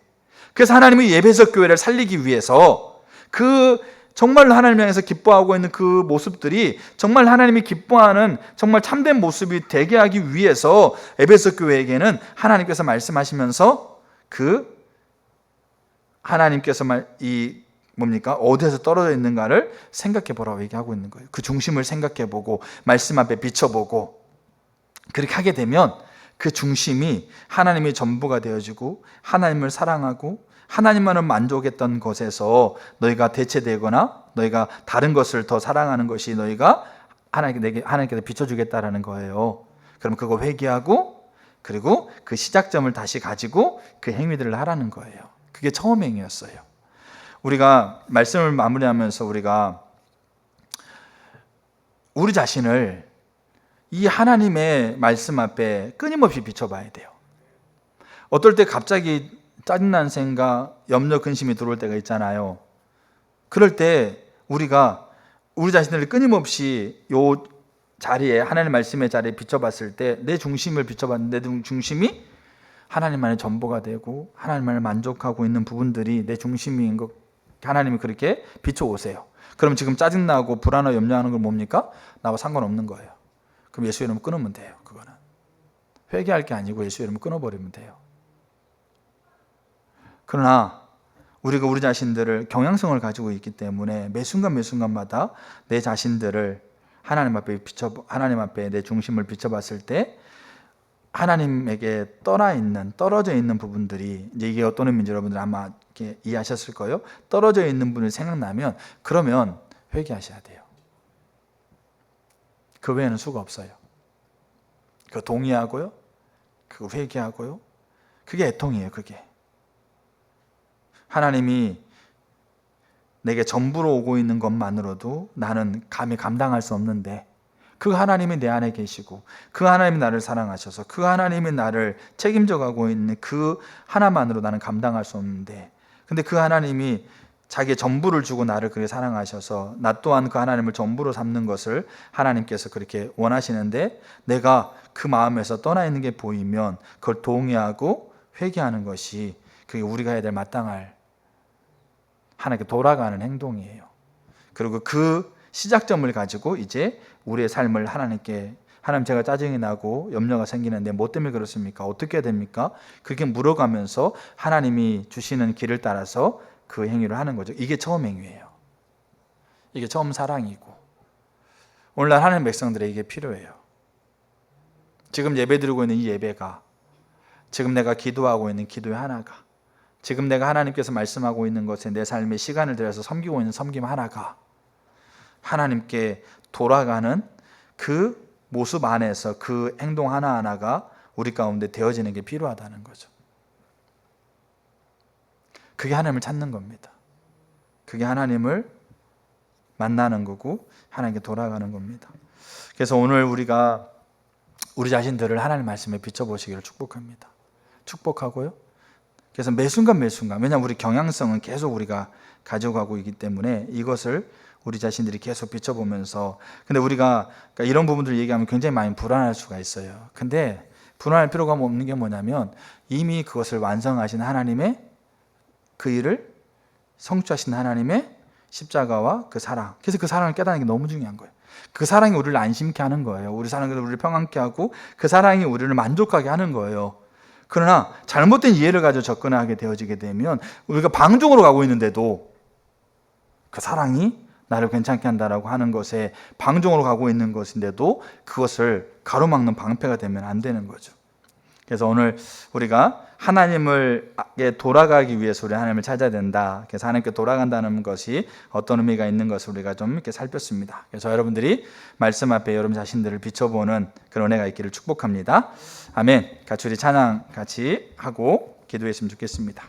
그래서 하나님이 에베소 교회를 살리기 위해서 그 정말로 하나님을 향해서 기뻐하고 있는 그 모습들이 정말 하나님이 기뻐하는 정말 참된 모습이 되게 하기 위해서 에베소 교회에게는 하나님께서 말씀하시면서 그 하나님께서 어디에서 떨어져 있는가를 생각해 보라고 얘기하고 있는 거예요. 그 중심을 생각해 보고 말씀 앞에 비춰보고 그렇게 하게 되면 그 중심이 하나님의 전부가 되어지고 하나님을 사랑하고 하나님만을 만족했던 것에서 너희가 대체되거나 너희가 다른 것을 더 사랑하는 것이 너희가 하나님께서 비춰주겠다라는 거예요. 그럼 그거 회개하고 그리고 그 시작점을 다시 가지고 그 행위들을 하라는 거예요. 그게 처음 행위였어요. 우리가 말씀을 마무리하면서 우리가 우리 자신을 이 하나님의 말씀 앞에 끊임없이 비춰봐야 돼요. 어떨 때 갑자기 짜증나는 생각, 염려, 근심이 들어올 때가 있잖아요. 그럴 때 우리가 우리 자신을 끊임없이 요 자리에 하나님 말씀의 자리에 비춰봤을 때 내 중심을 비춰봤는데 내 중심이 하나님만의 전부가 되고 하나님만을 만족하고 있는 부분들이 내 중심인 것 하나님이 그렇게 비춰오세요. 그럼 지금 짜증나고 불안하고 염려하는 건 뭡니까? 나와 상관없는 거예요. 그럼 예수 이름 끊으면 돼요. 그거는 회개할 게 아니고 예수 이름 끊어버리면 돼요. 그러나 우리가 우리 자신들을 경향성을 가지고 있기 때문에 매 순간마다 내 자신들을 하나님 앞에 내 중심을 비춰봤을 때 하나님에게 떨어져 있는 부분들이 이게 어떤 의미인지 여러분들 아마 이렇게 이해하셨을 거예요. 떨어져 있는 분이 생각나면 그러면 회개하셔야 돼요. 그 외에는 수가 없어요. 그거 동의하고요. 그거 회개하고요. 그게 애통이에요. 그게. 하나님이 내게 전부로 오고 있는 것만으로도 나는 감히 감당할 수 없는데 그 하나님이 내 안에 계시고 그 하나님이 나를 사랑하셔서 그 하나님이 나를 책임져 가고 있는 그 하나만으로 나는 감당할 수 없는데 근데 그 하나님이 자기의 전부를 주고 나를 그렇게 사랑하셔서 나 또한 그 하나님을 전부로 삼는 것을 하나님께서 그렇게 원하시는데 내가 그 마음에서 떠나 있는 게 보이면 그걸 동의하고 회개하는 것이 그게 우리가 해야 될 마땅할 하나님께 돌아가는 행동이에요. 그리고 그 시작점을 가지고 이제 우리의 삶을 하나님께 하나님 제가 짜증이 나고 염려가 생기는데 뭐 때문에 그렇습니까? 어떻게 해야 됩니까? 그렇게 물어가면서 하나님이 주시는 길을 따라서 그 행위를 하는 거죠. 이게 처음 행위예요. 이게 처음 사랑이고 오늘날 하나님 백성들에게 이게 필요해요. 지금 예배드리고 있는 이 예배가 지금 내가 기도하고 있는 기도의 하나가 지금 내가 하나님께서 말씀하고 있는 것에 내 삶에 시간을 들여서 섬기고 있는 섬김 하나가 하나님께 돌아가는 그 모습 안에서 그 행동 하나하나가 우리 가운데 되어지는 게 필요하다는 거죠. 그게 하나님을 찾는 겁니다. 그게 하나님을 만나는 거고 하나님께 돌아가는 겁니다. 그래서 오늘 우리가 우리 자신들을 하나님 말씀에 비춰보시기를 축복합니다. 축복하고요. 그래서 매 순간 왜냐하면 우리 경향성은 계속 우리가 가지고 가고 있기 때문에 이것을 우리 자신들이 계속 비춰보면서 근데 우리가 그러니까 이런 부분들을 얘기하면 굉장히 많이 불안할 수가 있어요. 근데 불안할 필요가 없는 게 뭐냐면 이미 그것을 완성하신 하나님의 그 일을 성취하신 하나님의 십자가와 그 사랑 그래서 그 사랑을 깨닫는 게 너무 중요한 거예요. 그 사랑이 우리를 안심케 하는 거예요. 우리 사랑이 우리를 평안케 하고 그 사랑이 우리를 만족하게 하는 거예요. 그러나 잘못된 이해를 가지고 접근하게 되어지게 되면 우리가 방종으로 가고 있는데도 그 사랑이 나를 괜찮게 한다라고 하는 것에 방종으로 가고 있는 것인데도 그것을 가로막는 방패가 되면 안 되는 거죠. 그래서 오늘 우리가 하나님께 돌아가기 위해서 우리 하나님을 찾아야 된다. 그래서 하나님께 돌아간다는 것이 어떤 의미가 있는 것을 우리가 좀 이렇게 살폈습니다. 그래서 여러분들이 말씀 앞에 여러분 자신들을 비춰보는 그런 은혜가 있기를 축복합니다. 아멘. 같이 우리 찬양 같이 하고 기도했으면 좋겠습니다.